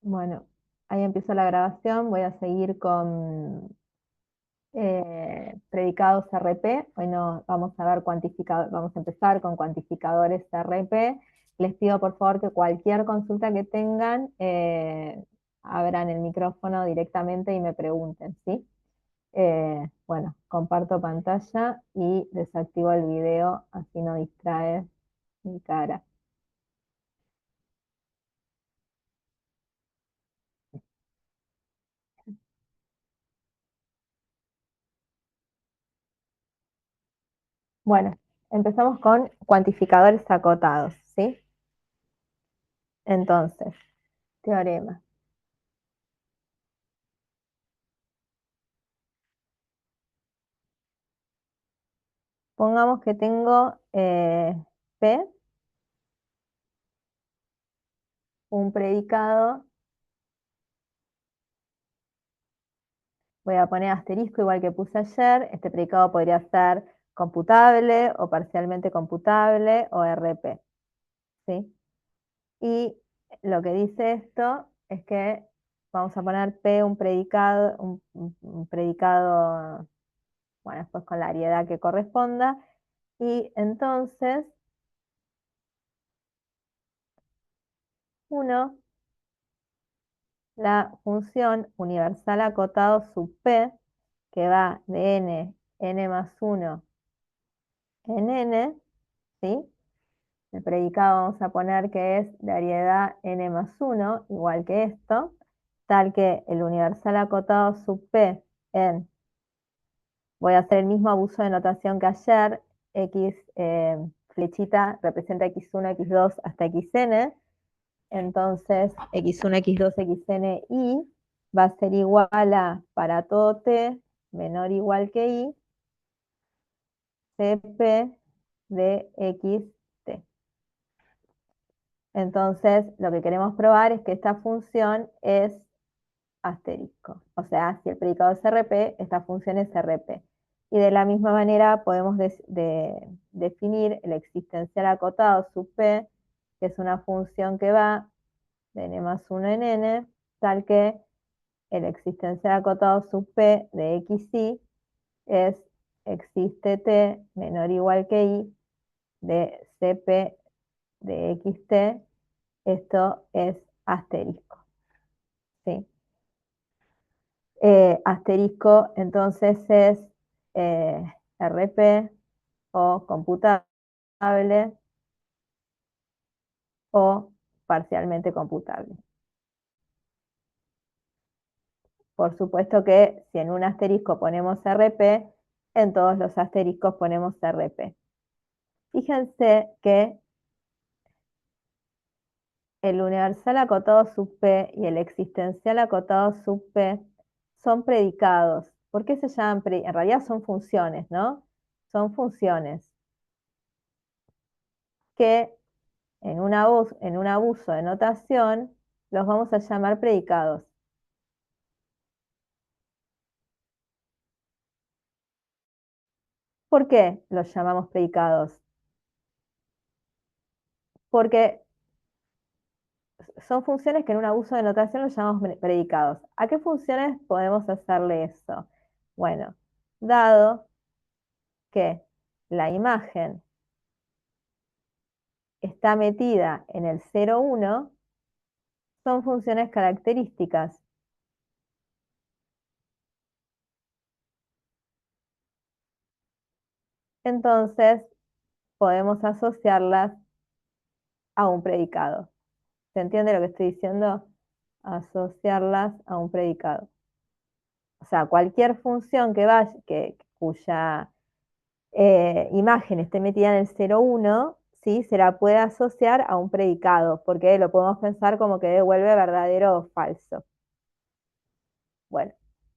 Bueno, ahí empiezo la grabación. Voy a seguir con predicados RP. Hoy no vamos a ver cuantificadores, vamos a empezar con cuantificadores RP. Les pido por favor que cualquier consulta que tengan abran el micrófono directamente y me pregunten, ¿sí? Bueno, comparto pantalla y desactivo el video, así no distrae mi cara. Bueno, empezamos con cuantificadores acotados, ¿sí? Entonces, teorema. Pongamos que tengo P, un predicado, voy a poner asterisco igual que puse ayer, este predicado podría ser computable o parcialmente computable o RP, ¿sí? Y lo que dice esto es que vamos a poner P un predicado, un predicado, bueno, después con la ariedad que corresponda, y entonces uno, la función universal acotado sub P, que va de n más 1 en n, ¿sí? El predicado vamos a poner que es de ariedad n más 1, igual que esto, tal que el universal acotado sub P en, voy a hacer el mismo abuso de notación que ayer, x flechita representa x1, x2 hasta xn, entonces x1, x2, xn y va a ser igual a, para todo t menor o igual que i, cp de xt. Entonces, lo que queremos probar es que esta función es asterisco. O sea, si el predicado es RP, esta función es RP. Y de la misma manera podemos definir el existencial acotado sub p, que es una función que va de n más 1 en n, tal que el existencial acotado sub p de xi es existe t menor o igual que i de cp de xt. Esto es asterisco, ¿sí? Asterisco entonces es RP o computable o parcialmente computable. Por supuesto que si en un asterisco ponemos RP, en todos los asteriscos ponemos RP. Fíjense que el universal acotado sub P y el existencial acotado sub P son predicados. ¿Por qué se llaman predicados? En realidad son funciones, ¿no? Son funciones que en un abuso de notación los vamos a llamar predicados. ¿Por qué los llamamos predicados? Porque son funciones que en un abuso de notación los llamamos predicados. ¿A qué funciones podemos hacerle eso? Bueno, dado que la imagen está metida en el 0,1, son funciones características. Entonces, podemos asociarlas a un predicado. ¿Se entiende lo que estoy diciendo? Asociarlas a un predicado. O sea, cualquier función cuya imagen esté metida en el 0,1, ¿sí? Se la puede asociar a un predicado, porque lo podemos pensar como que devuelve verdadero o falso. Bueno,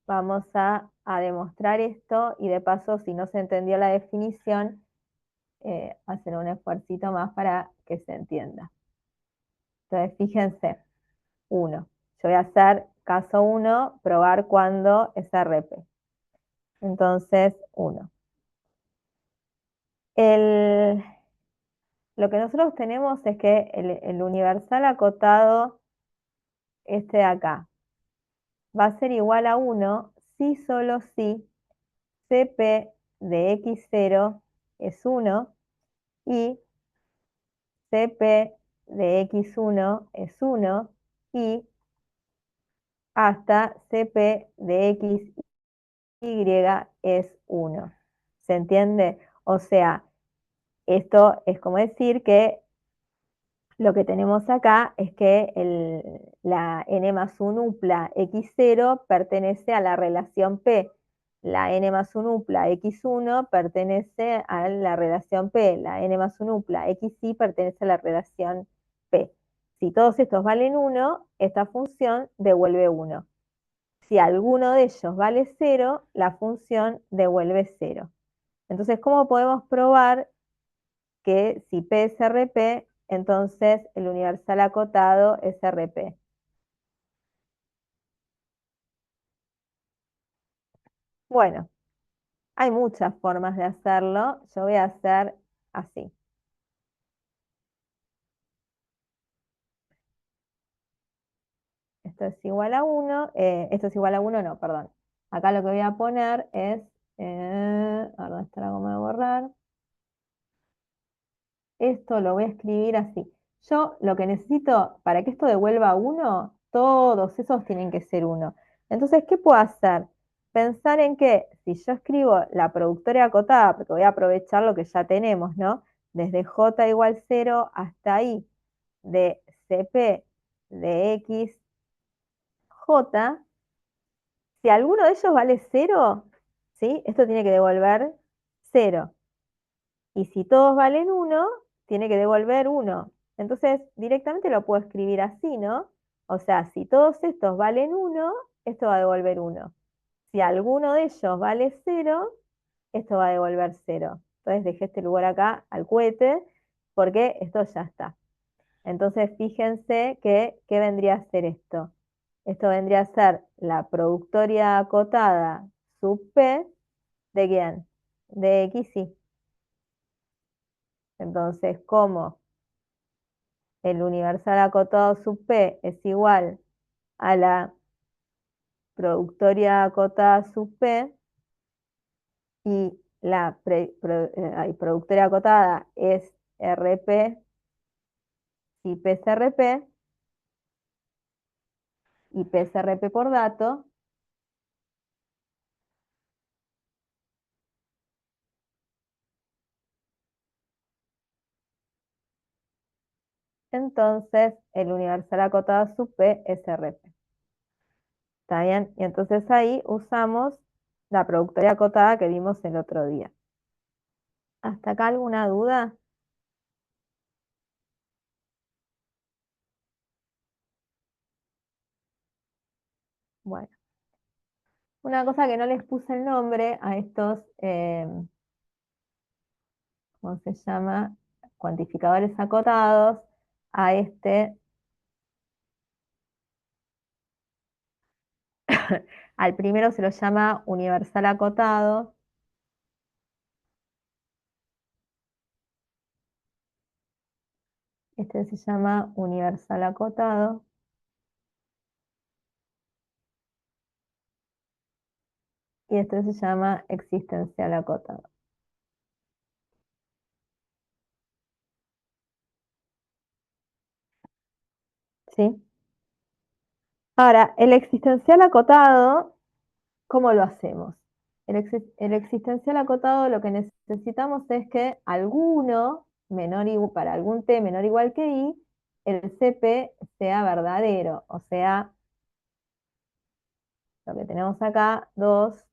vamos a demostrar esto y de paso, si no se entendió la definición, hacer un esfuercito más para que se entienda. Entonces, fíjense, 1. Yo voy a hacer caso 1, probar cuando es RP. Entonces, 1. Lo que nosotros tenemos es que el universal acotado este de acá va a ser igual a 1 si solo si CP de x0 es 1 y CP de x1 es 1 y hasta CP de xy es 1. ¿Se entiende? O sea, esto es como decir que lo que tenemos acá es que la n más 1 upla x0 pertenece a la relación P. La n más 1 upla x1 pertenece a la relación P. La n más 1 upla xy pertenece a la relación P. Si todos estos valen 1, esta función devuelve 1. Si alguno de ellos vale 0, la función devuelve 0. Entonces, ¿cómo podemos probar que si P es RP, entonces el universal acotado es RP? Bueno, hay muchas formas de hacerlo. Yo voy a hacer así. Esto es igual a 1. Esto es igual a 1, no, perdón. Acá lo que voy a poner es, a ver, ¿dónde está la goma de borrar? Esto lo voy a escribir así. Yo lo que necesito para que esto devuelva 1, todos esos tienen que ser 1. Entonces, ¿qué puedo hacer? Pensar en que si yo escribo la productora acotada, porque voy a aprovechar lo que ya tenemos, ¿no? Desde j igual 0 hasta i de cp de x j, si alguno de ellos vale 0, ¿sí? Esto tiene que devolver 0. Y si todos valen 1, tiene que devolver 1. Entonces, directamente lo puedo escribir así, ¿no? O sea, si todos estos valen 1, esto va a devolver 1. Si alguno de ellos vale 0, esto va a devolver 0. Entonces dejé este lugar acá al cohete porque esto ya está. Entonces, fíjense que, ¿qué vendría a ser esto? Esto vendría a ser la productoria acotada sub P, ¿de quién? De X, y. Entonces, como el universal acotado sub P es igual a la productoria acotada sub P y la productoria acotada es RP, si P es RP y P es RP por dato, entonces el universal acotado sub P es RP. ¿Está bien? Y entonces ahí usamos la productoria acotada que vimos el otro día. ¿Hasta acá alguna duda? Bueno, una cosa que no les puse el nombre a estos, ¿cómo se llama? Cuantificadores acotados, a este, al primero se lo llama universal acotado, este se llama universal acotado, y este se llama existencial acotado. ¿Sí? Ahora, el existencial acotado, ¿cómo lo hacemos? El existencial acotado lo que necesitamos es que alguno para algún t menor o igual que i, el CP sea verdadero, o sea, lo que tenemos acá, 2,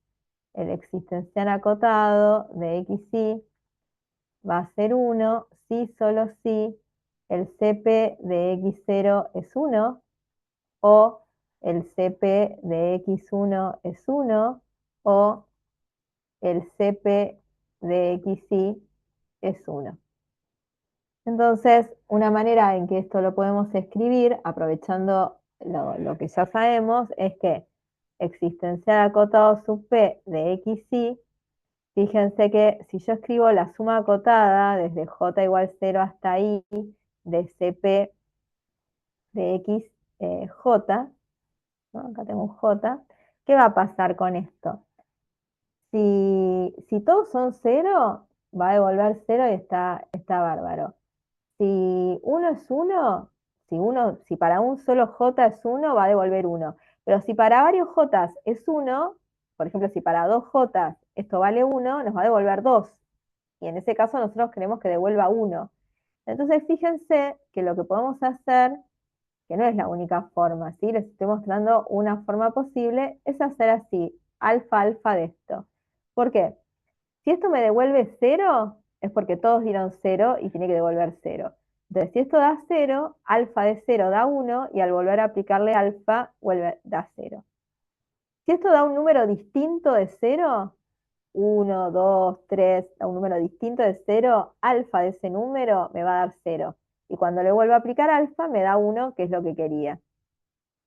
el existencial acotado de xy va a ser 1 si solo si el CP de x0 es 1 o el CP de x1 es 1 o el CP de xy es 1. Entonces, una manera en que esto lo podemos escribir, aprovechando lo que ya sabemos, es que existencial acotado sub P de xy, fíjense que si yo escribo la suma acotada desde j igual 0 hasta i de cp de x j, acá tengo un J. ¿Qué va a pasar con esto? Si todos son cero, va a devolver cero y está bárbaro. Si uno es uno, si para un solo J es uno, va a devolver uno. Pero si para varios J es uno, por ejemplo, si para dos J esto vale uno, nos va a devolver dos. Y en ese caso nosotros queremos que devuelva uno. Entonces fíjense que lo que podemos hacer, que no es la única forma, ¿sí? Les estoy mostrando una forma posible, es hacer así, alfa, alfa de esto. ¿Por qué? Si esto me devuelve cero, es porque todos dieron cero y tiene que devolver cero. Entonces, si esto da cero, alfa de cero da uno y al volver a aplicarle alfa, da cero. Si esto da un número distinto de cero, 1, 2, 3, da un número distinto de cero, alfa de ese número me va a dar cero. Y cuando le vuelvo a aplicar alfa, me da uno, que es lo que quería.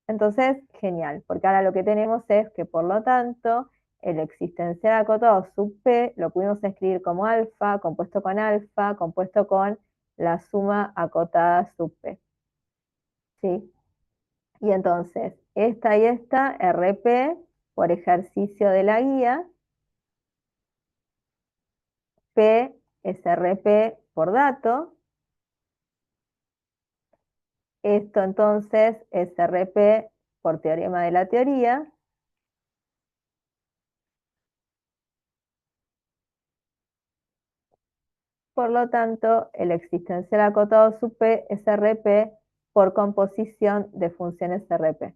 Entonces, genial, porque ahora lo que tenemos es que, por lo tanto, el existencial acotado sub P lo pudimos escribir como alfa, compuesto con la suma acotada sub P. ¿Sí? Y entonces, esta y esta, RP, por ejercicio de la guía, P es RP por dato. Esto entonces es RP por teorema de la teoría. Por lo tanto, el existencial acotado sub P es RP por composición de funciones RP.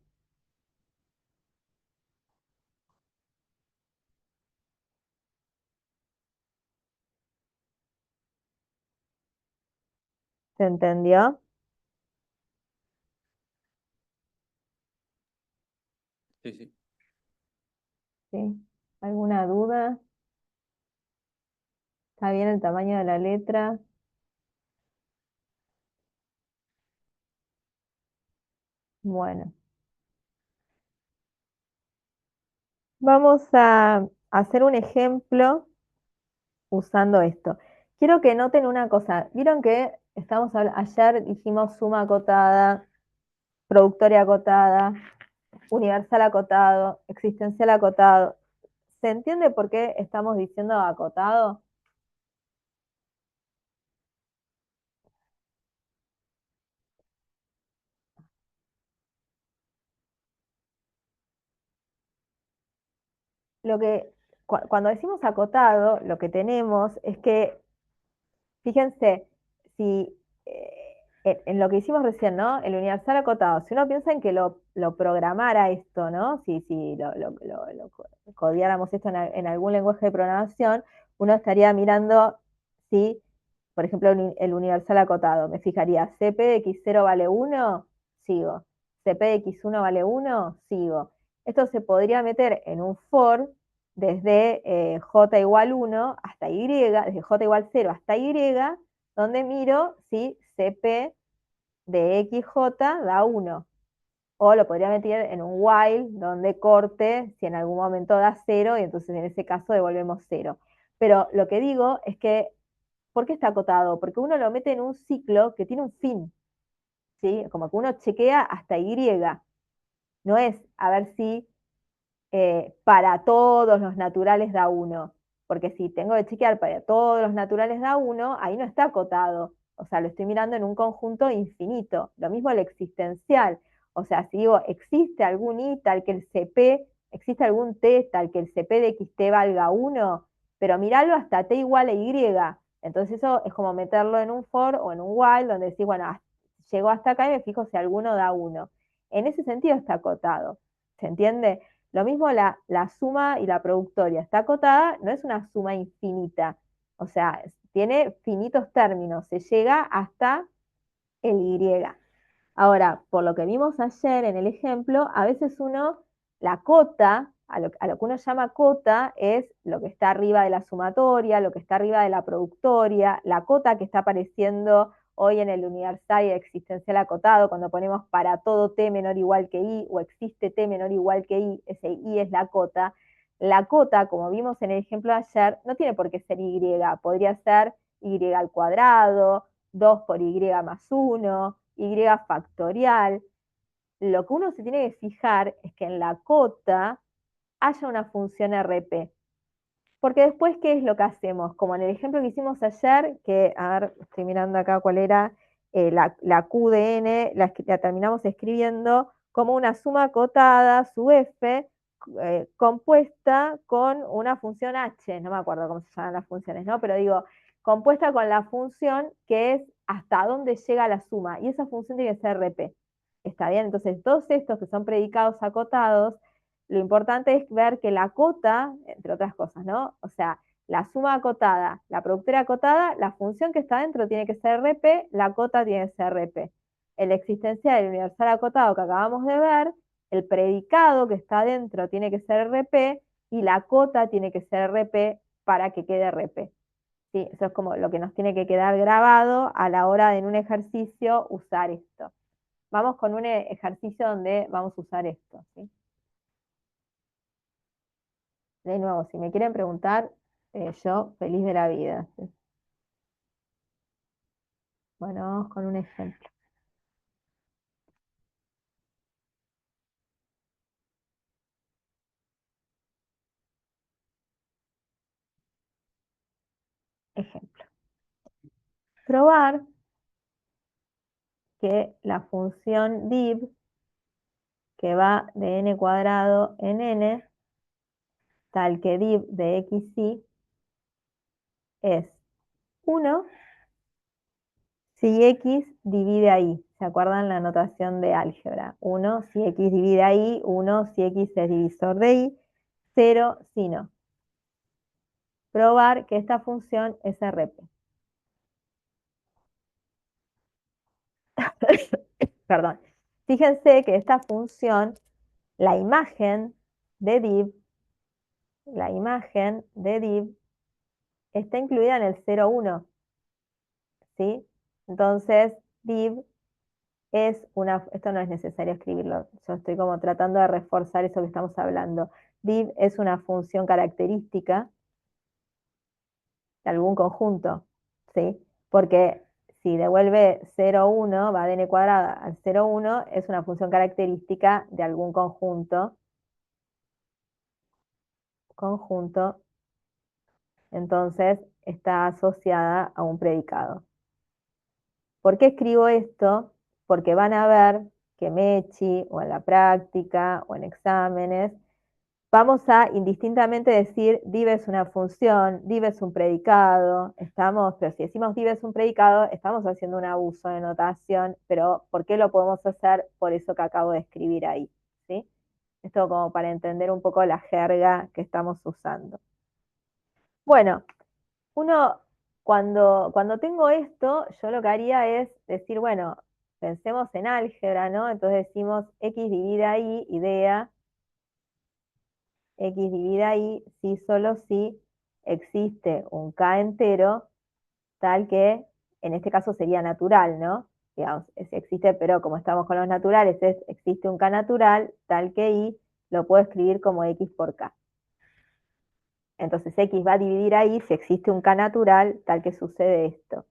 ¿Se entendió? Sí, sí. ¿Sí? ¿Alguna duda? ¿Está bien el tamaño de la letra? Bueno, vamos a hacer un ejemplo usando esto. Quiero que noten una cosa. Vieron que ayer dijimos suma acotada, productoria acotada, universal acotado, existencial acotado. ¿Se entiende por qué estamos diciendo acotado? Lo que, cuando decimos acotado, lo que tenemos es que, fíjense, si en lo que hicimos recién, ¿no? El universal acotado, si uno piensa en que lo programara esto, ¿no? Si lo codiáramos esto en algún lenguaje de programación, uno estaría mirando si, por ejemplo, el universal acotado, me fijaría, CP de x0 vale 1, sigo. CP de x1 vale 1, sigo. Esto se podría meter en un for desde j igual 1 hasta y, desde j igual 0 hasta y, donde miro si CP de XJ da 1. O lo podría meter en un while, donde corte si en algún momento da 0, y entonces en ese caso devolvemos 0. Pero lo que digo es que, ¿por qué está acotado? Porque uno lo mete en un ciclo que tiene un fin, ¿sí? Como que uno chequea hasta Y. No es a ver si para todos los naturales da 1, porque si tengo que chequear para todos los naturales da 1, ahí no está acotado, o sea, lo estoy mirando en un conjunto infinito. Lo mismo el existencial, o sea, si digo, existe algún I tal que el CP, existe algún T tal que el CP de XT valga 1, pero mirarlo hasta T igual a Y, entonces eso es como meterlo en un for o en un while, donde decís, bueno, llegó hasta acá y me fijo si alguno da 1. En ese sentido está acotado, ¿se entiende? Lo mismo la suma y la productoria. Está acotada, no es una suma infinita. O sea, tiene finitos términos. Se llega hasta el Y. Ahora, por lo que vimos ayer en el ejemplo, a veces la cota, a lo que uno llama cota, es lo que está arriba de la sumatoria, lo que está arriba de la productoria, la cota que está apareciendo hoy en el universal y existencial acotado, cuando ponemos para todo t menor o igual que i, o existe t menor o igual que i, ese i es la cota. La cota, como vimos en el ejemplo de ayer, no tiene por qué ser y, podría ser y al cuadrado, 2 por y más 1, y factorial. lo que uno se tiene que fijar es que en la cota haya una función RP. Porque después, ¿qué es lo que hacemos? Como en el ejemplo que hicimos ayer, que, a ver, estoy mirando acá cuál era, la Q de n, la terminamos escribiendo como una suma acotada, su f, compuesta con una función h, no me acuerdo cómo se llaman las funciones, ¿no? Pero digo, compuesta con la función que es hasta dónde llega la suma, y esa función tiene que ser RP. ¿Está bien? Entonces, todos estos que son predicados acotados, lo importante es ver que la cota, entre otras cosas, ¿no? O sea, la suma acotada, la productora acotada, la función que está dentro tiene que ser RP, la cota tiene que ser RP. El existencial y el universal acotado que acabamos de ver, el predicado que está dentro tiene que ser RP y la cota tiene que ser RP para que quede RP. ¿Sí? Eso es como lo que nos tiene que quedar grabado a la hora de en un ejercicio usar esto. Vamos con un ejercicio donde vamos a usar esto. ¿Sí? De nuevo, si me quieren preguntar, yo feliz de la vida. ¿Sí? Bueno, vamos con un ejemplo. Ejemplo. Probar que la función div que va de n cuadrado en n, tal que div de xy es 1 si x divide ahí. ¿Se acuerdan la notación de álgebra? 1 si x divide ahí, 1 si x es divisor de y, 0 si no. Probar que esta función es RP. Perdón. Fíjense que esta función, la imagen de div, la imagen de div está incluida en el 0,1, ¿sí? Entonces, div es una, esto no es necesario escribirlo, yo estoy como tratando de reforzar eso que estamos hablando. Div es una función característica de algún conjunto, ¿sí? Porque si devuelve 0,1, va de n cuadrada al 0,1, es una función característica de algún conjunto, entonces está asociada a un predicado. ¿Por qué escribo esto? Porque van a ver que Mechi, o en la práctica, o en exámenes, vamos a indistintamente decir div es una función, div es un predicado, pero si decimos div es un predicado, estamos haciendo un abuso de notación, pero ¿por qué lo podemos hacer? Por eso que acabo de escribir ahí, ¿sí? Esto como para entender un poco la jerga que estamos usando. Bueno, uno, cuando tengo esto, yo lo que haría es decir, bueno, pensemos en álgebra, ¿no? Entonces decimos x divide y, idea, x divide y, si solo si existe un k entero, tal que, en este caso sería natural, ¿no? Digamos, existe, pero como estamos con los naturales, existe un k natural, tal que y lo puedo escribir como x por k. Entonces x va a dividir ahí si existe un k natural, tal que sucede esto.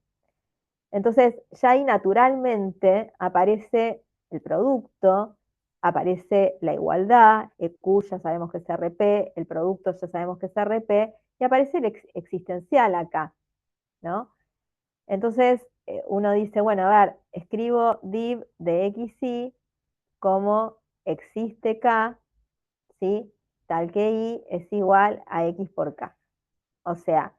Entonces, ya ahí naturalmente aparece el producto, aparece la igualdad, EQ ya sabemos que es RP, el producto ya sabemos que es RP, y aparece el existencial acá, ¿no? Entonces, uno dice, bueno, a ver, escribo div de xy como existe k, ¿sí? Tal que y es igual a x por k. O sea,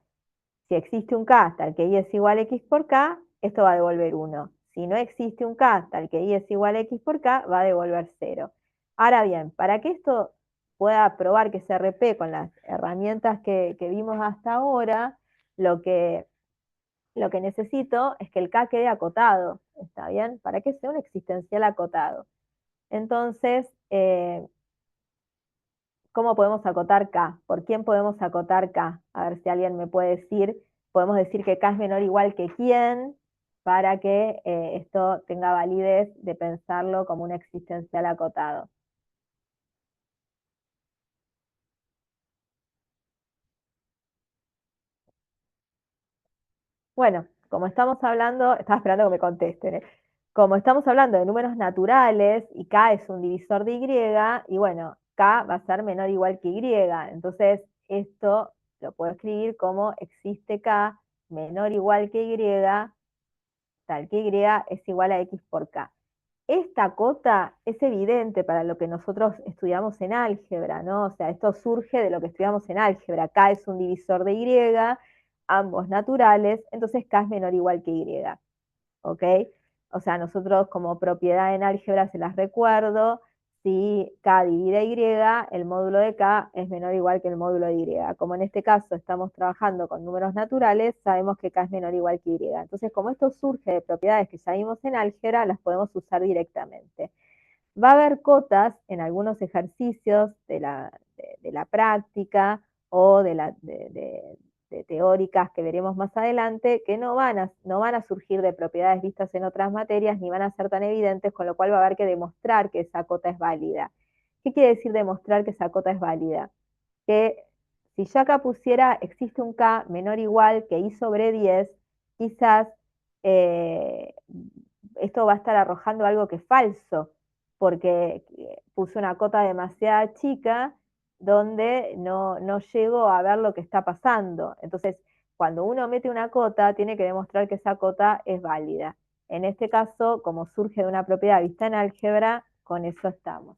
si existe un k tal que y es igual a x por k, esto va a devolver 1. Si no existe un k tal que y es igual a x por k, va a devolver 0. Ahora bien, para que esto pueda probar que es RP con las herramientas que vimos hasta ahora, lo que, lo que necesito es que el k quede acotado, ¿está bien? Para que sea un existencial acotado. Entonces, ¿cómo podemos acotar K? ¿Por quién podemos acotar K? A ver si alguien me puede decir. Podemos decir que K es menor o igual que quién para que esto tenga validez de pensarlo como un existencial acotado. Bueno, como estamos hablando, estaba esperando que me contesten, ¿eh? como estamos hablando de números naturales y k es un divisor de y bueno, k va a ser menor o igual que y. Entonces, esto lo puedo escribir como existe k menor o igual que y, tal que y es igual a x por k. Esta cota es evidente para lo que nosotros estudiamos en álgebra, ¿no? O sea, esto surge de lo que estudiamos en álgebra. K es un divisor de y, ambos naturales, entonces k es menor o igual que y. ¿Ok? O sea, nosotros como propiedad en álgebra se las recuerdo, si k divide y, el módulo de k es menor o igual que el módulo de y. Como en este caso estamos trabajando con números naturales, sabemos que k es menor o igual que y. Entonces, como esto surge de propiedades que ya vimos en álgebra, las podemos usar directamente. Va a haber cotas en algunos ejercicios de la práctica o de teóricas que veremos más adelante, que no van a surgir de propiedades vistas en otras materias ni van a ser tan evidentes, con lo cual va a haber que demostrar que esa cota es válida. ¿Qué quiere decir demostrar que esa cota es válida? Que si yo acá pusiera existe un k menor o igual que i sobre 10, quizás eh, esto va a estar arrojando algo que es falso, porque puse una cota demasiado chica donde no llego a ver lo que está pasando. Entonces, cuando uno mete una cota, tiene que demostrar que esa cota es válida. En este caso, como surge de una propiedad vista en álgebra, con eso estamos.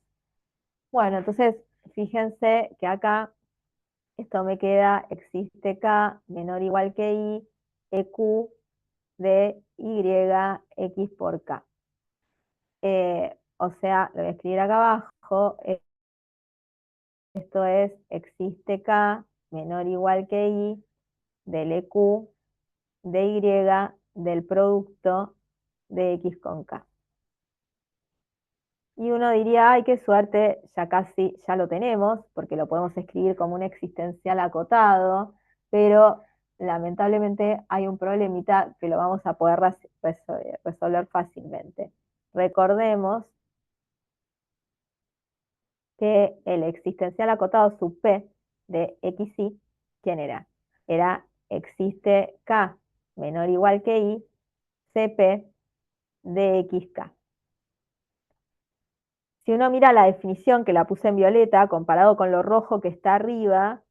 Bueno, entonces, fíjense que acá esto me queda, existe k menor o igual que i, eq de y x por k. O sea, lo voy a escribir acá abajo, esto es, existe k menor o igual que i del eq de y del producto de x con k. Y uno diría, ay, qué suerte, ya casi ya lo tenemos, porque lo podemos escribir como un existencial acotado, pero lamentablemente hay un problemita que lo vamos a poder resolver fácilmente. Recordemos que el existencial acotado sub p de xy, ¿quién era? Era existe k menor o igual que i, cp de xk. Si uno mira la definición que la puse en violeta comparado con lo rojo que está arriba,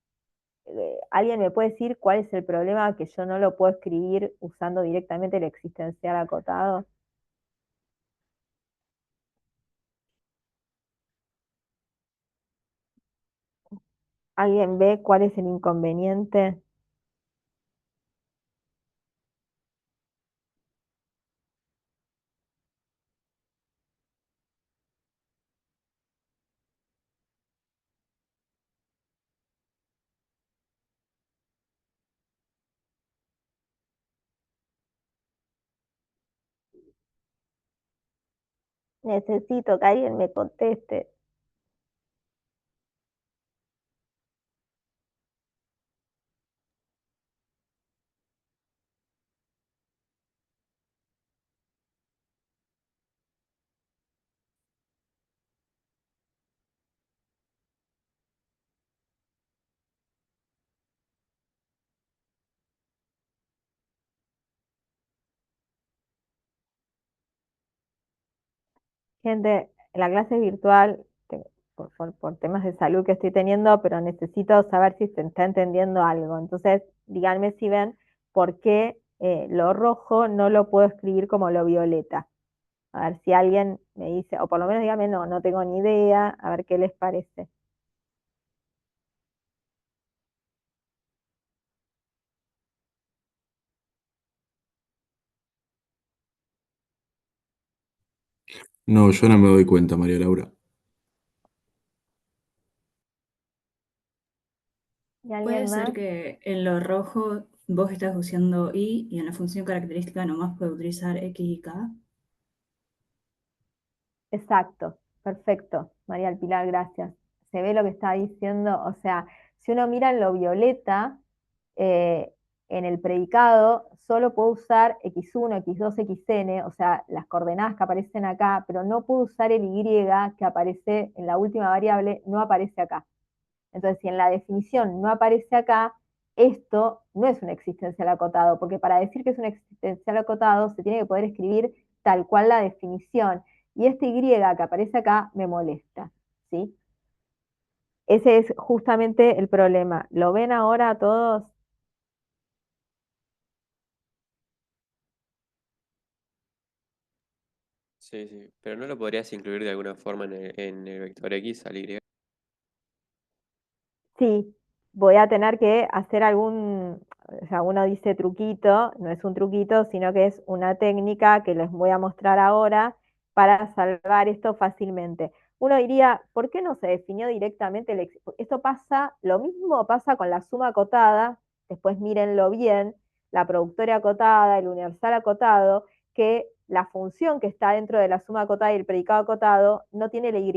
¿alguien me puede decir cuál es el problema que yo no lo puedo escribir usando directamente el existencial acotado? ¿Alguien ve cuál es el inconveniente? Necesito que alguien me conteste. Gente, la clase es virtual, por temas de salud que estoy teniendo, pero necesito saber si se está entendiendo algo. Entonces, díganme si ven por qué lo rojo no lo puedo escribir como lo violeta. A ver si alguien me dice, o por lo menos díganme, no, no tengo ni idea, a ver qué les parece. No, yo no me doy cuenta, María Laura. ¿Y Puede alguien ser más? que en lo rojo vos estás usando y en la función característica nomás puede utilizar x y k. Exacto, perfecto. María del Pilar, gracias. Se ve lo que está diciendo, o sea, si uno mira en lo violeta, eh, en el predicado solo puedo usar x1, x2, xn, o sea, las coordenadas que aparecen acá, pero no puedo usar el y que aparece en la última variable, no aparece acá. Entonces, si en la definición no aparece acá, esto no es un existencial acotado, porque para decir que es un existencial acotado se tiene que poder escribir tal cual la definición. Y este Y que aparece acá me molesta, ¿sí? Ese es justamente el problema. ¿Lo ven ahora todos? Sí, sí. Pero no lo podrías incluir de alguna forma en el vector X al Y. Sí, voy a tener que hacer o sea, uno dice truquito, no es un truquito, sino que es una técnica que les voy a mostrar ahora para salvar esto fácilmente. Uno diría, ¿por qué no se definió directamente esto pasa, lo mismo pasa con la suma acotada, después mírenlo bien, la productora acotada, el universal acotado, que la función que está dentro de la suma acotada y el predicado acotado no tiene la Y.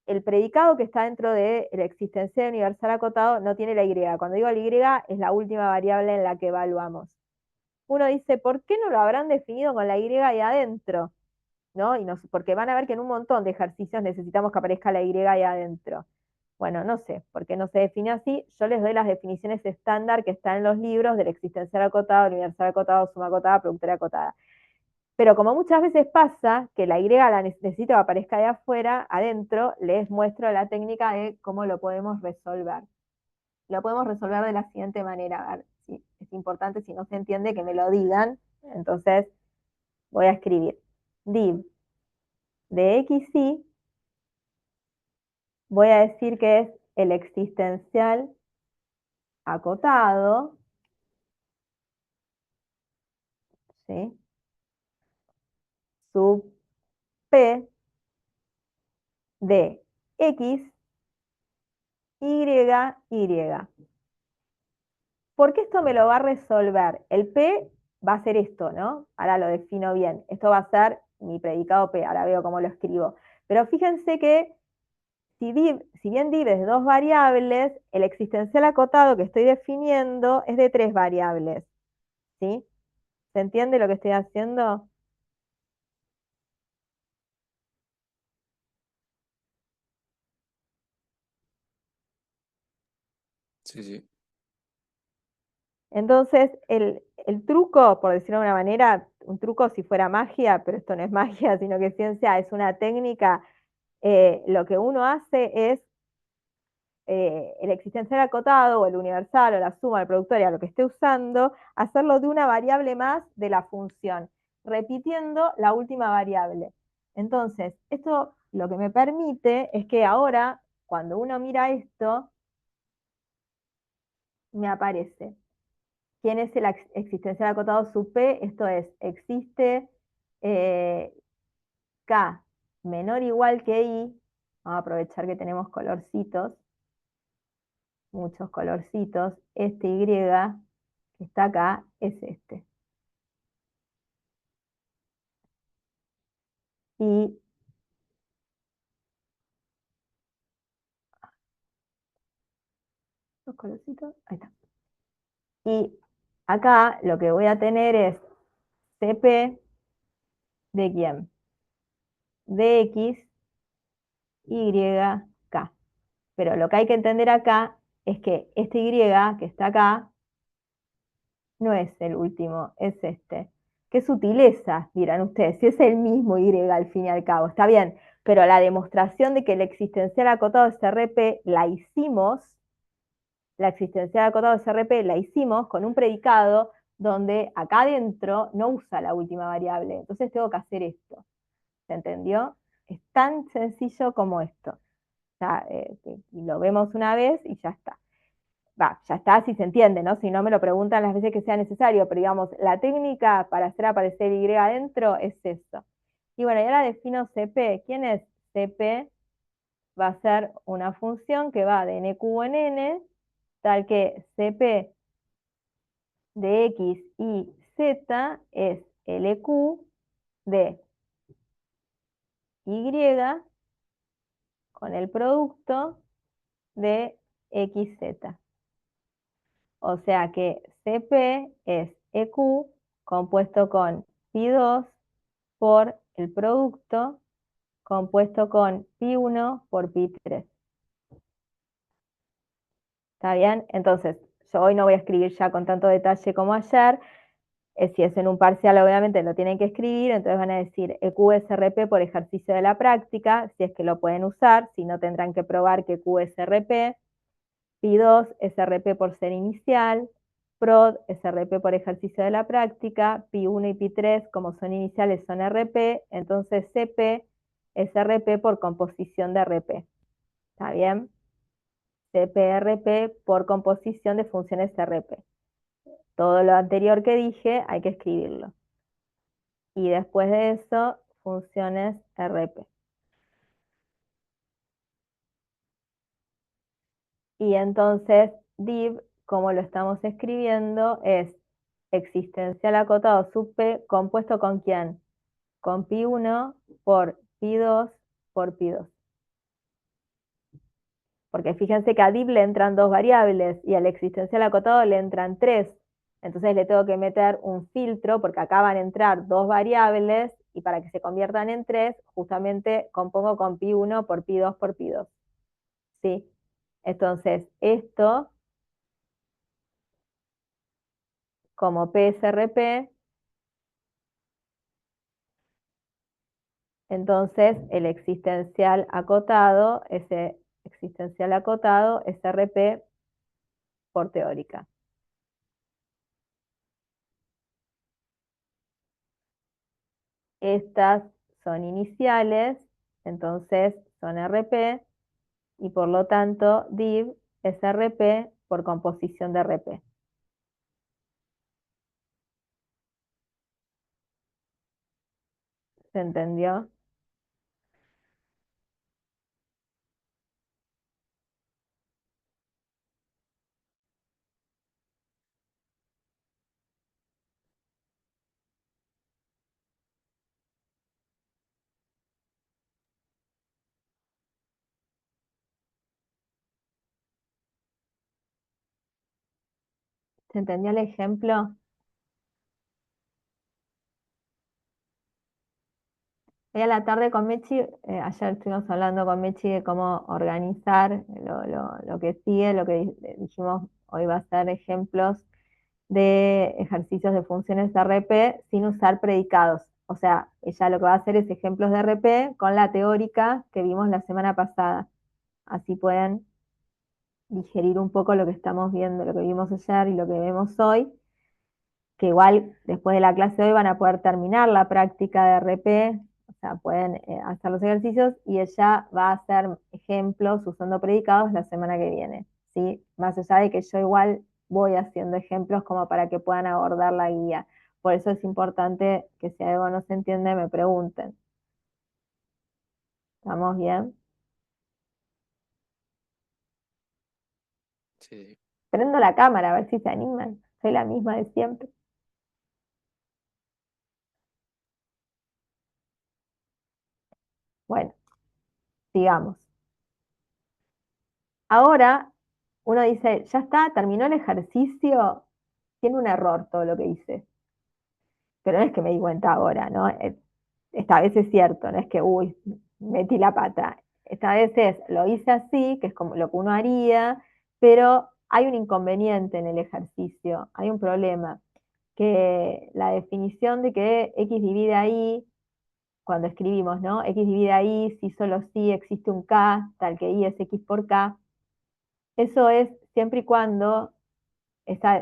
El predicado que está dentro del existencial universal acotado no tiene la Y. Cuando digo la Y es la última variable en la que evaluamos. Uno dice, ¿por qué no lo habrán definido con la Y ahí adentro? ¿No? Porque van a ver que en un montón de ejercicios necesitamos que aparezca la Y ahí adentro. Bueno, no sé, porque no se define así. Yo les doy las definiciones estándar que están en los libros del existencial acotado, universal acotado, suma acotada, productora acotada. Pero como muchas veces pasa que la Y la necesito que aparezca de afuera, adentro, les muestro la técnica de cómo lo podemos resolver. Lo podemos resolver de la siguiente manera. A ver, si es importante, si no se entiende, que me lo digan. Entonces, voy a escribir div de xy, voy a decir que es el existencial acotado, ¿sí? Sub p de x, y, y. ¿Por qué esto me lo va a resolver? El P va a ser esto, ¿no? Ahora lo defino bien. Esto va a ser mi predicado P, ahora veo cómo lo escribo. Pero fíjense que si bien div es de dos variables, el existencial acotado que estoy definiendo es de tres variables, ¿sí? ¿Se entiende lo que estoy haciendo? Sí, sí. Entonces, el truco, por decirlo de una manera, un truco si fuera magia, pero esto no es magia, sino que ciencia, es una técnica, lo que uno hace es el existencial acotado o el universal o la suma del productor y a lo que esté usando, hacerlo de una variable más de la función, repitiendo la última variable. Entonces, esto lo que me permite es que ahora, cuando uno mira esto, me aparece quién es el existencial acotado sub P, esto es, existe eh, K menor o igual que I, vamos a aprovechar que tenemos colorcitos, muchos colorcitos, este Y que está acá es este. Y los colorcitos, ahí está. Y acá lo que voy a tener es CP de quién? De X, Y, K. Pero lo que hay que entender acá es que este Y que está acá no es el último, es este. Qué sutileza, dirán ustedes, si es el mismo Y al fin y al cabo, está bien, pero la demostración de que el existencial acotado de CRP la hicimos, la existencial acotado de CRP la hicimos con un predicado donde acá adentro no usa la última variable, entonces tengo que hacer esto, ¿se entendió? Es tan sencillo como esto. Ya, lo vemos una vez y ya está. Va, ya está, si se entiende, ¿no? Si no me lo preguntan las veces que sea necesario, pero digamos, la técnica para hacer aparecer Y adentro es eso. Y bueno, y ahora defino CP. ¿Quién es CP? Va a ser una función que va de n cubo en n, tal que CP de X y Z es LQ de Y con el producto de XZ. O sea que CP es EQ compuesto con pi2 por el producto compuesto con pi1 por pi3. ¿Está bien? Entonces, yo hoy no voy a escribir ya con tanto detalle como ayer, Si es en un parcial, obviamente lo tienen que escribir, entonces van a decir EQ-SRP por ejercicio de la práctica, si es que lo pueden usar, si no tendrán que probar que EQ-SRP, Pi2, SRP por ser inicial, PROD, SRP por ejercicio de la práctica, Pi1 y Pi3, como son iniciales, son RP, entonces CP, SRP por composición de RP. ¿Está bien? CPRP por composición de funciones RP. Todo lo anterior que dije hay que escribirlo. Y después de eso, funciones RP. Y entonces div, como lo estamos escribiendo, es existencial acotado sub P compuesto ¿con quién? Con pi1 por pi2 por pi2. Porque fíjense que a div le entran dos variables y al existencial acotado le entran tres. Entonces le tengo que meter un filtro porque acá van a entrar dos variables y para que se conviertan en tres, justamente compongo con pi1 por pi2 por pi2. ¿Sí? Entonces, esto, como PSRP, entonces el existencial acotado, ese existencial acotado es RP por teórica. Estas son iniciales, entonces son RP, y por lo tanto div es RP por composición de RP. ¿Se entendió? ¿Se entendió el ejemplo? Hoy a la tarde con Mechi, ayer estuvimos hablando con Mechi de cómo organizar lo que sigue, lo que dijimos hoy va a ser ejemplos de ejercicios de funciones de RP sin usar predicados. O sea, ella lo que va a hacer es ejemplos de RP con la teórica que vimos la semana pasada. Así pueden digerir un poco lo que estamos viendo, lo que vimos ayer y lo que vemos hoy, que igual después de la clase de hoy van a poder terminar la práctica de RP, o sea, pueden hacer los ejercicios y ella va a hacer ejemplos usando predicados la semana que viene, ¿sí? Más allá de que yo igual voy haciendo ejemplos como para que puedan abordar la guía. Por eso es importante que si algo no se entiende me pregunten. ¿Estamos bien? Sí, Prendo la cámara a ver si se animan. Soy la misma de siempre. Bueno, sigamos. Ahora uno dice, ya está, terminó el ejercicio, tiene un error todo lo que hice. Pero no es que me di cuenta ahora, ¿no? Esta vez es cierto, no es que, uy, metí la pata. Esta vez es, lo hice así, que es como lo que uno haría, pero hay un inconveniente en el ejercicio, hay un problema, que la definición de que x divide y, cuando escribimos, ¿no? X divide y, si solo si existe un k, tal que y es x por k, eso es siempre y cuando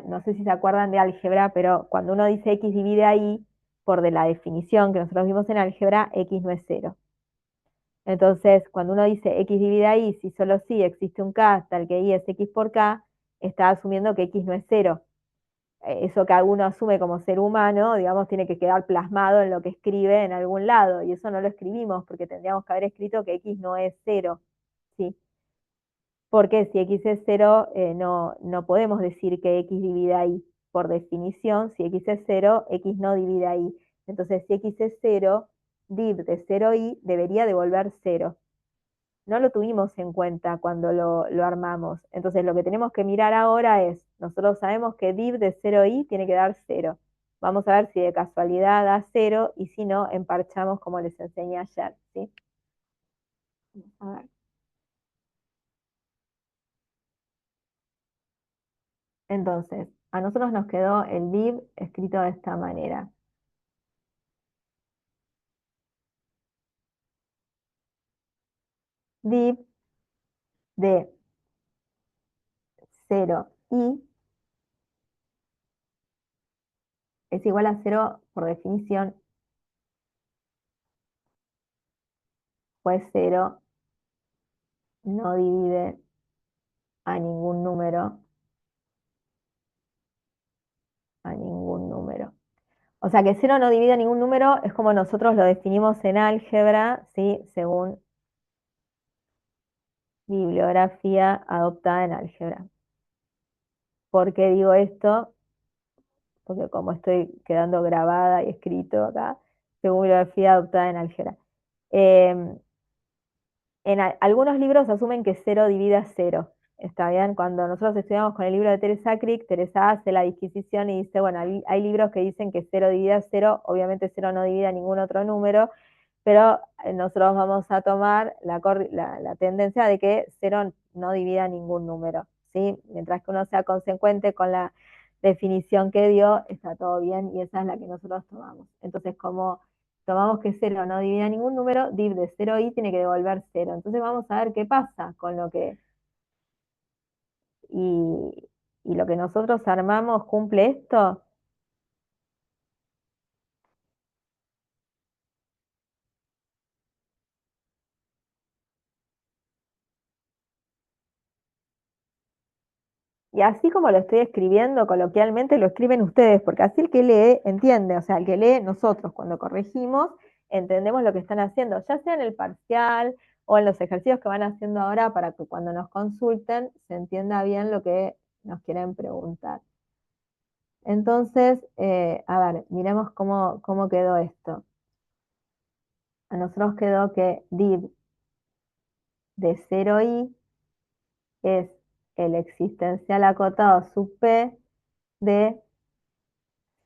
no sé si se acuerdan de álgebra, pero cuando uno dice x divide a y, por de la definición que nosotros vimos en álgebra, x no es cero. Entonces, cuando uno dice x divide a y, si solo si existe un k tal que y es x por k, está asumiendo que x no es cero. Eso que uno asume como ser humano, digamos, tiene que quedar plasmado en lo que escribe en algún lado, y eso no lo escribimos porque tendríamos que haber escrito que x no es cero, ¿sí? Porque si x es 0, no podemos decir que x divide y. Por definición, si x es 0, x no divide y. Entonces, si x es 0, div de 0y debería devolver 0. No lo tuvimos en cuenta cuando lo armamos. Entonces, lo que tenemos que mirar ahora es, nosotros sabemos que div de 0y tiene que dar 0. Vamos a ver si de casualidad da 0 y si no, emparchamos como les enseñé ayer, ¿sí? A ver. Entonces, a nosotros nos quedó el div escrito de esta manera. Div de 0i es igual a 0 por definición, pues 0 no divide a ningún número, O sea que 0 no divide a ningún número, es como nosotros lo definimos en álgebra, ¿sí? Según bibliografía adoptada en álgebra. ¿Por qué digo esto? Porque como estoy quedando grabada y escrito acá, según bibliografía adoptada en álgebra. Algunos libros asumen que 0 divide a 0. ¿Está bien? Cuando nosotros estudiamos con el libro de Teresa Crick, Teresa hace la disquisición y dice, bueno, hay libros que dicen que 0 divide a 0, obviamente 0 no divide a ningún otro número, pero nosotros vamos a tomar la tendencia de que 0 no divide a ningún número, ¿sí? Mientras que uno sea consecuente con la definición que dio, está todo bien y esa es la que nosotros tomamos. Entonces, como tomamos que 0 no divide a ningún número, div de 0i tiene que devolver 0. Entonces vamos a ver qué pasa con lo que... Y lo que nosotros armamos cumple esto. Y así como lo estoy escribiendo coloquialmente, lo escriben ustedes, porque así el que lee entiende, o sea, el que lee nosotros cuando corregimos, entendemos lo que están haciendo, ya sea en el parcial o en los ejercicios que van haciendo ahora para que cuando nos consulten se entienda bien lo que nos quieren preguntar. Entonces, a ver, miremos cómo quedó esto. A nosotros quedó que div de 0i es el existencial acotado sub p de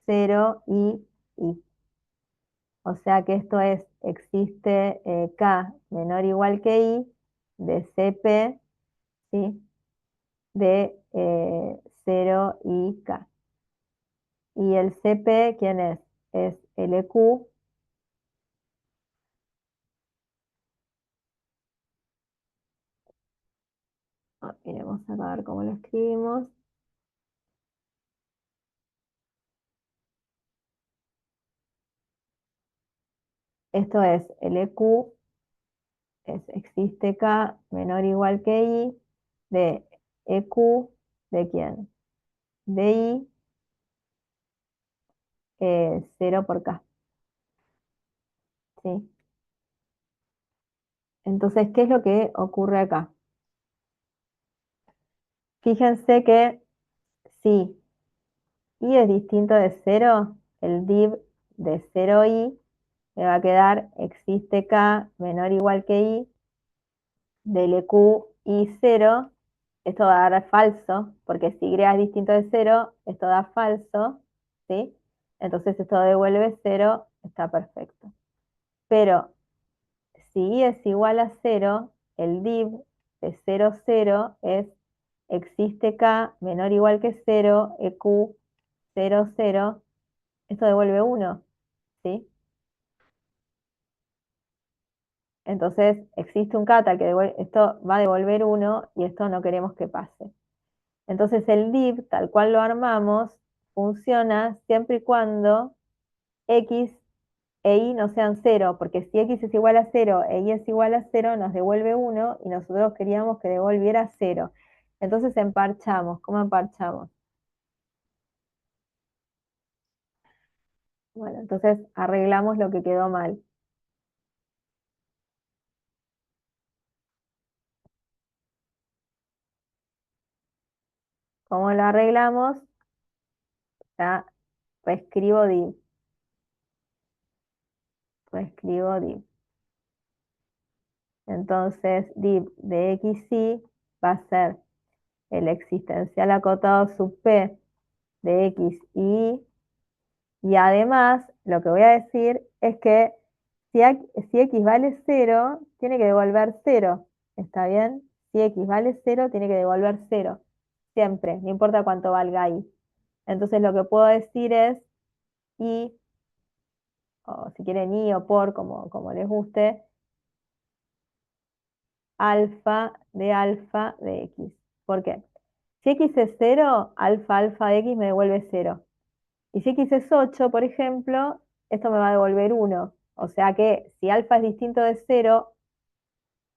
0i i. O sea que esto es, existe k menor o igual que i de cp, ¿sí? De 0i k. Y el cp, ¿quién es? Es LQ. Miremos acá a ver cómo lo escribimos. Esto es LQ, existe K menor o igual que I de EQ, ¿de quién? De I 0 por K. ¿Sí? Entonces, ¿qué es lo que ocurre acá? Fíjense que si I es distinto de 0, el div de 0i me va a quedar existe K menor o igual que I del EQ I 0. Esto va a dar falso, porque si Y es distinto de 0, esto da falso, ¿sí? Entonces esto devuelve 0, está perfecto. Pero si I es igual a 0, el div de 0, 0 es existe K menor o igual que 0, EQ 0, 0, esto devuelve 1, ¿sí? Entonces existe un K tal que esto va a devolver 1 y esto no queremos que pase. Entonces el div, tal cual lo armamos, funciona siempre y cuando x e y no sean 0, porque si x es igual a 0 e y es igual a 0, nos devuelve 1 y nosotros queríamos que devolviera 0. Entonces emparchamos. ¿Cómo emparchamos? Bueno, entonces arreglamos lo que quedó mal. ¿Cómo lo arreglamos? Ya reescribo div. Reescribo div. Entonces div de xy va a ser el existencial acotado sub p de x y y, y además lo que voy a decir es que si x vale 0, tiene que devolver 0, ¿está bien? Si x vale 0, tiene que devolver 0, siempre, no importa cuánto valga y. Entonces lo que puedo decir es y, o si quieren y o por, como les guste, alfa de x. ¿Por qué? Si x es 0, alfa de x me devuelve 0. Y si x es 8, por ejemplo, esto me va a devolver 1. O sea que si alfa es distinto de 0,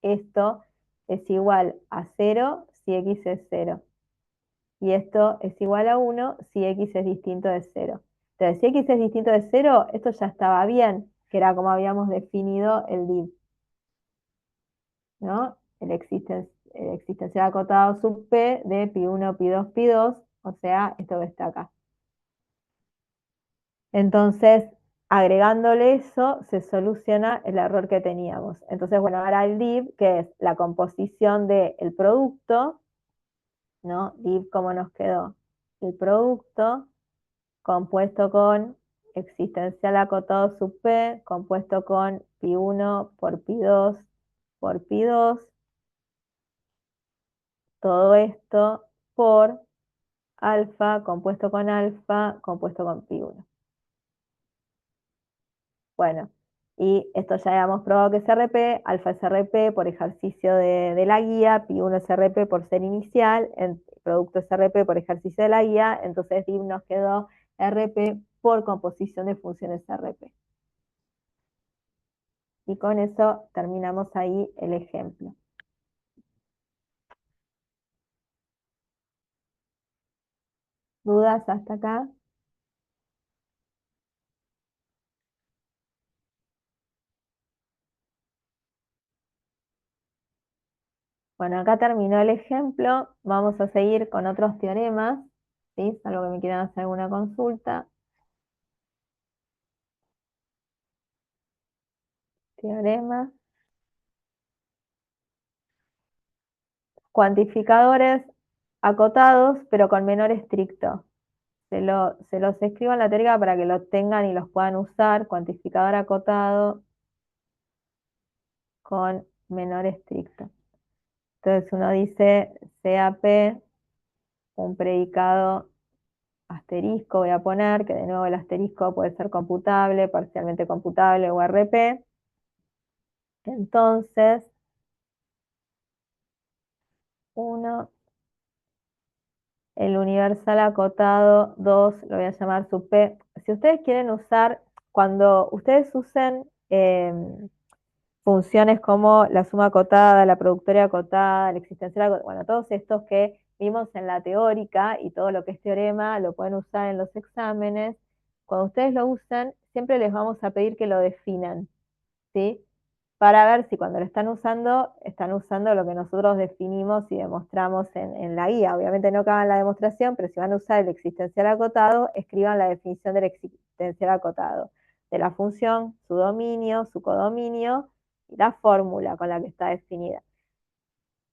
esto es igual a 0 si x es 0. Y esto es igual a 1 si x es distinto de 0. Entonces, si x es distinto de 0, esto ya estaba bien, que era como habíamos definido el div, ¿no? El existencial acotado sub p de pi1, pi2, pi2, o sea, esto que está acá. Entonces, agregándole eso, se soluciona el error que teníamos. Entonces, bueno, ahora el div, que es la composición del producto, ¿no? Div, ¿cómo nos quedó? El producto compuesto con existencial acotado sub p, compuesto con pi1 por pi2 por pi2, todo esto por alfa, compuesto con pi1. Bueno, y esto ya habíamos probado que es RP, alfa es RP por ejercicio de la guía, pi1 es RP por ser inicial, el producto es RP por ejercicio de la guía, entonces div nos quedó RP por composición de funciones RP. Y con eso terminamos ahí el ejemplo. ¿Dudas hasta acá? Bueno, acá terminó el ejemplo. Vamos a seguir con otros teoremas, ¿sí? Salvo que me quieran hacer alguna consulta. Teorema. Cuantificadores acotados, pero con menor estricto. Se los escribo en la teórica para que lo tengan y los puedan usar. Cuantificador acotado con menor estricto. Entonces uno dice CAP, un predicado asterisco voy a poner, que de nuevo el asterisco puede ser computable, parcialmente computable o RP. Entonces, 1, el universal acotado, 2, lo voy a llamar sub P. Si ustedes quieren usar, cuando ustedes usen funciones como la suma acotada, la productoria acotada, la existencial acotada, bueno, todos estos que vimos en la teórica y todo lo que es teorema lo pueden usar en los exámenes. Cuando ustedes lo usan, siempre les vamos a pedir que lo definan, ¿sí? Para ver si cuando lo están usando lo que nosotros definimos y demostramos en la guía. Obviamente no que hagan la demostración, pero si van a usar el existencial acotado, escriban la definición del existencial acotado, de la función, su dominio, su codominio y la fórmula con la que está definida.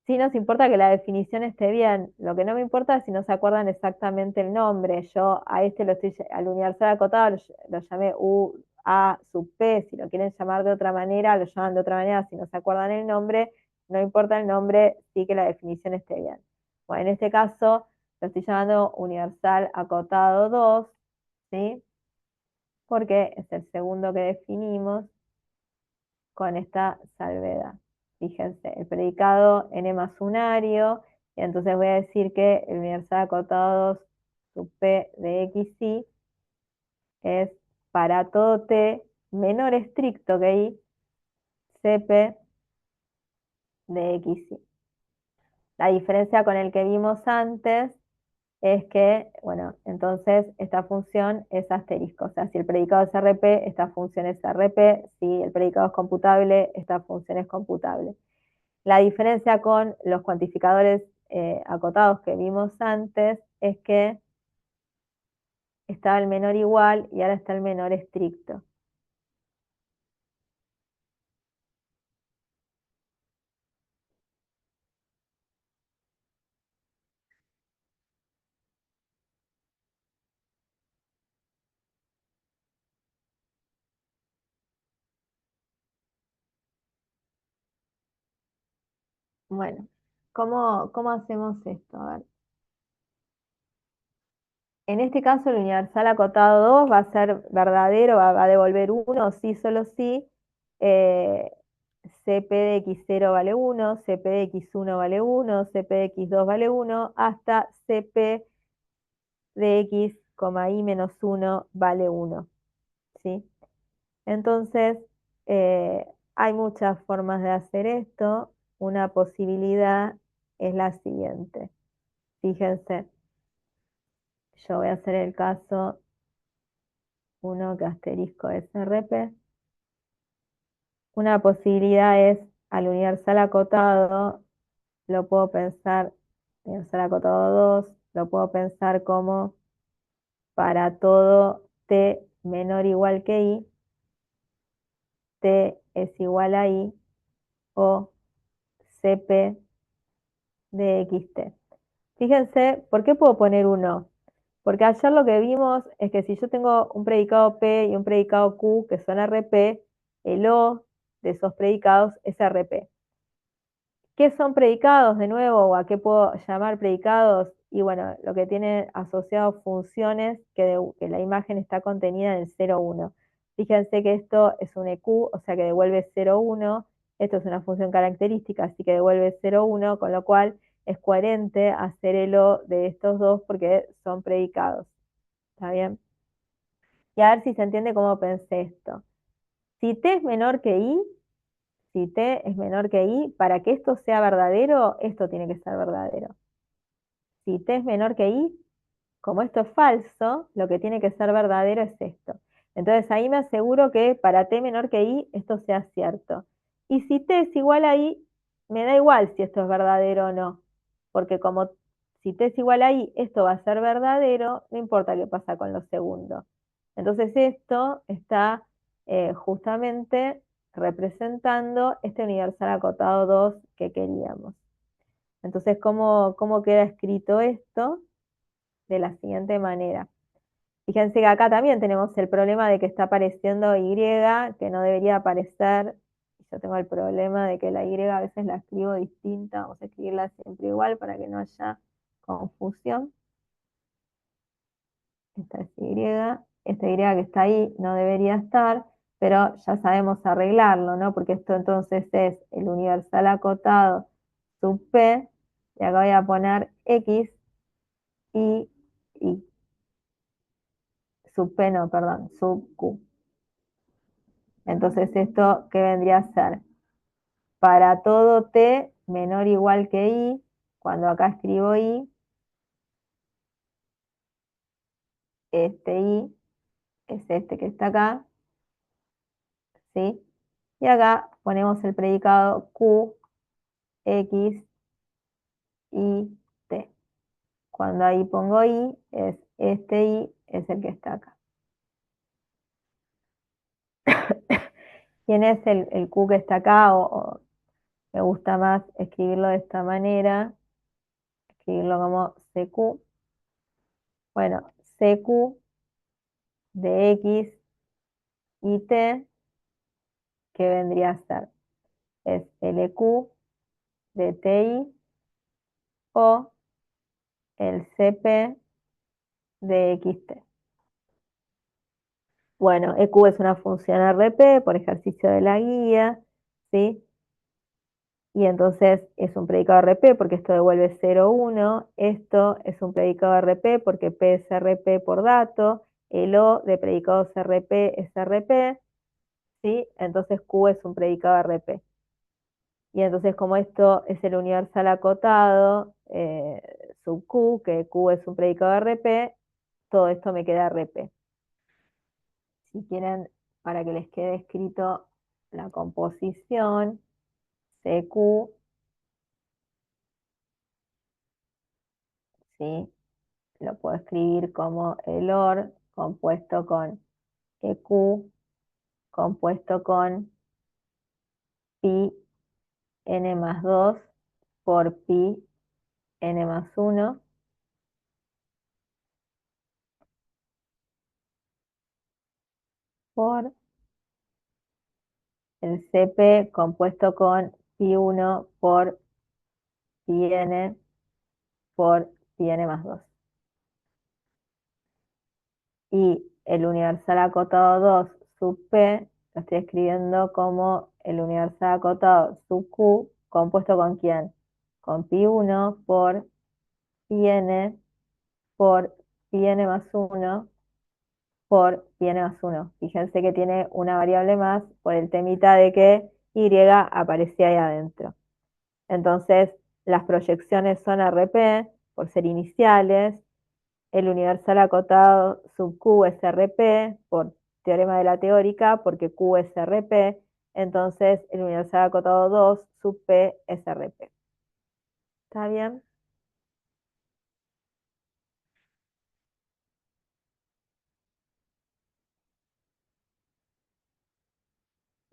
Sí nos importa que la definición esté bien, lo que no me importa es si no se acuerdan exactamente el nombre. Yo a este al universal acotado lo llamé U, A, sub P, si lo quieren llamar de otra manera, lo llaman de otra manera, si no se acuerdan el nombre, no importa el nombre, sí que la definición esté bien. Bueno, en este caso lo estoy llamando universal acotado 2, ¿sí? Porque es el segundo que definimos con esta salvedad. Fíjense, el predicado n más unario, y entonces voy a decir que el universal acotado 2 sub p de xy es para todo t menor estricto que y, cp de xy. La diferencia con el que vimos antes es que, bueno, entonces esta función es asterisco. O sea, si el predicado es RP, esta función es RP. Si el predicado es computable, esta función es computable. La diferencia con los cuantificadores acotados que vimos antes es que estaba el menor igual y ahora está el menor estricto. Bueno, ¿cómo hacemos esto? A ver. En este caso, el universal acotado 2 va a ser verdadero, va a devolver 1, sí, solo sí. eh, CP de x0 vale 1, CP de x1 vale 1, CP de x2 vale 1, hasta CP de x, y menos 1 vale 1. ¿Sí? Entonces, eh, hay muchas formas de hacer esto. Una posibilidad es la siguiente. Fíjense, yo voy a hacer el caso 1 que asterisco SRP. Una posibilidad es al universal acotado, lo puedo pensar, universal acotado 2, lo puedo pensar como para todo t menor o igual que i, t es igual a i, o cp de xt. Fíjense, ¿por qué puedo poner 1? Porque ayer lo que vimos es que si yo tengo un predicado P y un predicado Q que son RP, el O de esos predicados es RP. ¿Qué son predicados de nuevo o a qué puedo llamar predicados? Y bueno, lo que tiene asociado funciones que la imagen está contenida en el 0, 1. Fíjense que esto es un EQ, o sea que devuelve 0, 1. Esto es una función característica, así que devuelve 0, 1, con lo cual es coherente hacer el O de estos dos porque son predicados. ¿Está bien? Y a ver si se entiende cómo pensé esto. Si t es menor que i, si t es menor que i, para que esto sea verdadero, esto tiene que ser verdadero. Si t es menor que i, como esto es falso, lo que tiene que ser verdadero es esto. Entonces ahí me aseguro que para t menor que i, esto sea cierto. Y si t es igual a i, me da igual si esto es verdadero o no. Porque como si t es igual a i, esto va a ser verdadero, no importa qué pasa con los segundos. Entonces esto está justamente representando este universal acotado 2 que queríamos. Entonces, ¿cómo queda escrito esto? De la siguiente manera. Fíjense que acá también tenemos el problema de que está apareciendo Y, que no debería aparecer. Yo tengo el problema de que la Y a veces la escribo distinta. Vamos a escribirla siempre igual para que no haya confusión. Esta es Y. Esta Y que está ahí no debería estar, pero ya sabemos arreglarlo, ¿no? Porque esto entonces es el universal acotado sub P, y acá voy a poner X y Y. Sub P no, perdón, sub Q. Entonces, ¿esto qué vendría a ser? Para todo t menor o igual que i, cuando acá escribo i, este i es este que está acá, ¿sí? Y acá ponemos el predicado q, x, y, t. Cuando ahí pongo i, es este i es el que está acá. ¿Quién es el q que está acá? O me gusta más escribirlo de esta manera, escribirlo como cq. Bueno, cq de x y t, ¿qué vendría a ser? Es LQ de TI o el CP de XT. Bueno, EQ es una función RP por ejercicio de la guía, ¿sí? Y entonces es un predicado RP porque esto devuelve 0, 1. Esto es un predicado RP porque P es RP por dato. El O de predicados RP es RP, ¿sí? Entonces Q es un predicado RP. Y entonces como esto es el universal acotado, sub Q, que Q es un predicado RP, todo esto me queda RP. Si quieren, para que les quede escrito la composición, CQ, ¿sí? Lo puedo escribir como el OR compuesto con EQ, compuesto con pi n más 2 por pi n más 1, por el CP compuesto con pi1 por pi n por pi n más 2. Y el universal acotado 2 sub P lo estoy escribiendo como el universal acotado sub Q, compuesto con quién? Con pi1 por pi n por pi n más 1 por pi n más 1. Fíjense que tiene una variable más por el temita de que y aparecía ahí adentro. Entonces, las proyecciones son RP por ser iniciales, el universal acotado sub Q es RP por teorema de la teórica, porque Q es RP, entonces el universal acotado 2 sub P es RP. ¿Está bien?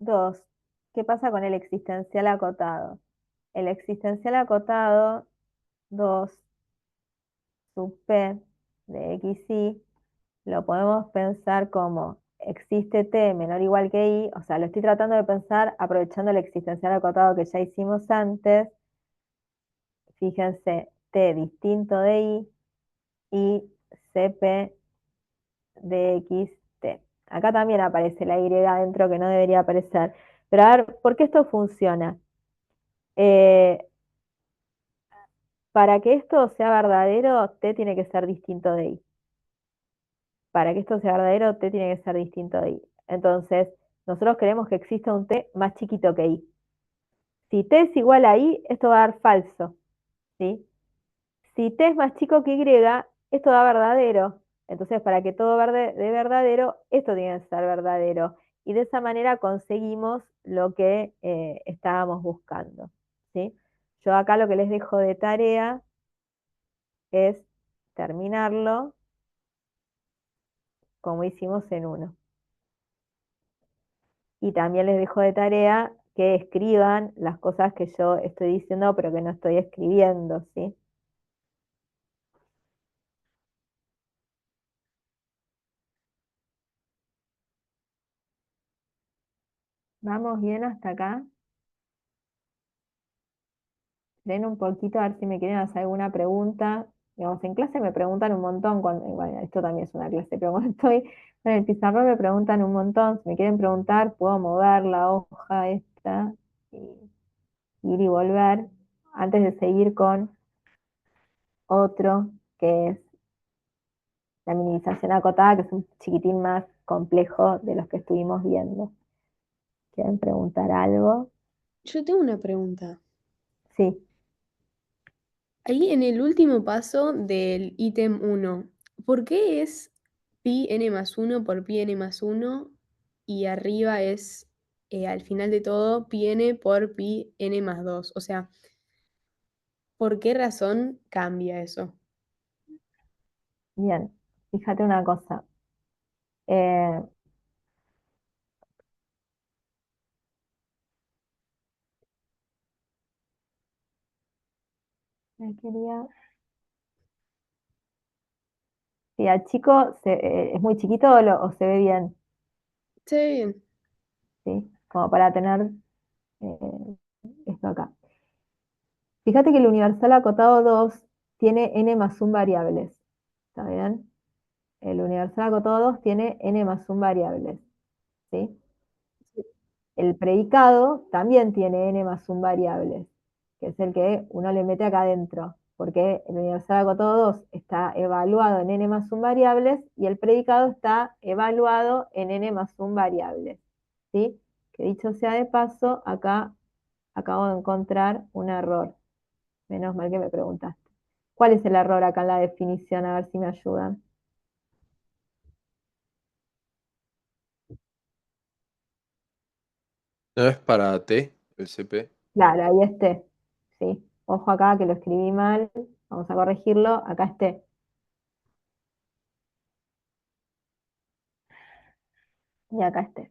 Dos, ¿qué pasa con el existencial acotado? El existencial acotado 2 sub P de XY lo podemos pensar como existe T menor o igual que I, o sea, lo estoy tratando de pensar aprovechando el existencial acotado que ya hicimos antes. Fíjense, T distinto de I y CP de XT. Acá también aparece la Y adentro que no debería aparecer. Pero a ver, ¿por qué esto funciona? Eh, para que esto sea verdadero, T tiene que ser distinto de I. Para que esto sea verdadero, T tiene que ser distinto de I. Entonces, nosotros queremos que exista un T más chiquito que I. Si T es igual a I, esto va a dar falso, ¿sí? Si T es más chico que Y, esto da verdadero. Entonces, para que todo dé verdadero, esto tiene que ser verdadero. Y de esa manera conseguimos lo que estábamos buscando, ¿sí? Yo acá lo que les dejo de tarea es terminarlo como hicimos en uno. Y también les dejo de tarea que escriban las cosas que yo estoy diciendo, pero que no estoy escribiendo, ¿sí? ¿Vamos bien hasta acá? Den un poquito a ver si me quieren hacer alguna pregunta. Digamos, en clase me preguntan un montón, bueno, esto también es una clase, pero cuando estoy en el pizarrón me preguntan un montón. Si me quieren preguntar, puedo mover la hoja esta y ir y volver antes de seguir con otro que es la minimización acotada, que es un chiquitín más complejo de los que estuvimos viendo. ¿Quieren preguntar algo? Yo tengo una pregunta. Sí, Ahí en el último paso del ítem 1, ¿por qué es pi n más 1 por pi n más 1 y arriba es, al final de todo, pi n por pi n más 2? O sea, ¿por qué razón cambia eso? bien. Fíjate una cosa. Eh, me quería... Si al chico es muy chiquito o se ve bien, Está bien. ¿sí? Como para tener eh, esto acá. Fíjate que el universal acotado 2 tiene n más 1 variables. ¿Está bien? El universal acotado 2 tiene n más 1 variables. ¿Sí? El predicado también tiene n más 1 variables, que es el que uno le mete acá adentro, porque el universal acotado 2 está evaluado en n más 1 variables y el predicado está evaluado en n más 1 variables. ¿Sí? Que dicho sea de paso, acá acabo de encontrar un error. Menos mal que me preguntaste. ¿Cuál es el error acá en la definición? A ver si me ayudan. ¿No es para T, el CP? Claro, ahí esté. Sí. Ojo acá que lo escribí mal. Vamos a corregirlo. Acá esté. Y acá esté.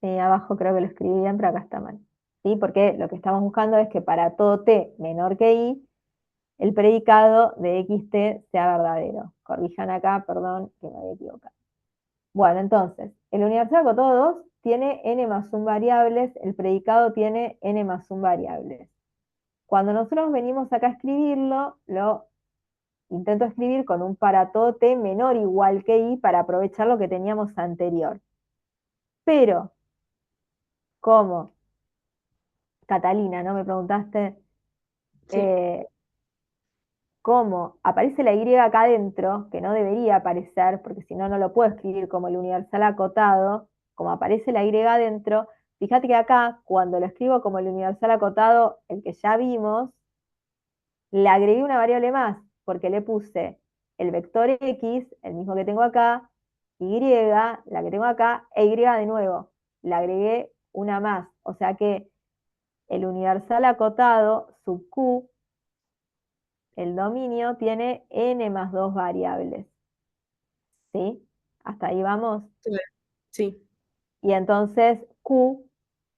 Sí, abajo creo que lo escribí bien, pero acá está mal. ¿Sí? Porque lo que estamos buscando es que para todo t menor que i, el predicado de xt sea verdadero. Corrijan acá, perdón, que me había equivocado. Bueno, entonces, el universal con todos tiene n más 1 variables, el predicado tiene n más 1 variables. Cuando nosotros venimos acá a escribirlo, lo intento escribir con un para todo t menor o igual que i para aprovechar lo que teníamos anterior. Pero, como Catalina, ¿no? Me preguntaste Sí. cómo aparece la y acá adentro, que no debería aparecer, porque si no, no lo puedo escribir como el universal acotado, como aparece la y adentro, fíjate que acá, cuando lo escribo como el universal acotado, el que ya vimos, le agregué una variable más, porque le puse el vector x, el mismo que tengo acá, y, la que tengo acá, e y de nuevo. Le agregué una más. O sea que el universal acotado sub q, el dominio, tiene n más dos variables. ¿Sí? Hasta ahí vamos. Claro. Sí. Y entonces q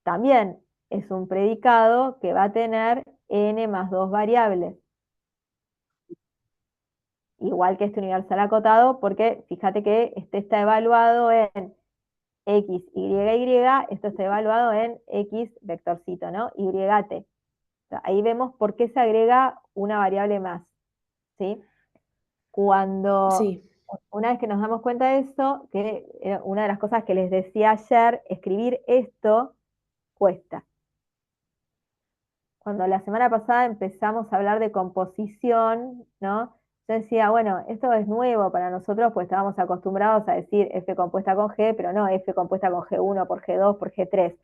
también es un predicado que va a tener n más dos variables. Igual que este universal acotado, porque fíjate que este está evaluado en x, y, esto está evaluado en x vectorcito, ¿no? Y, t. O sea, ahí vemos por qué se agrega una variable más, ¿sí? Cuando, Sí. una vez que nos damos cuenta de eso, que era una de las cosas que les decía ayer, escribir esto cuesta. Cuando la semana pasada empezamos a hablar de composición, ¿no? Yo decía, bueno, esto es nuevo para nosotros, pues estábamos acostumbrados a decir F compuesta con G, pero no F compuesta con G1 por G2 por G3.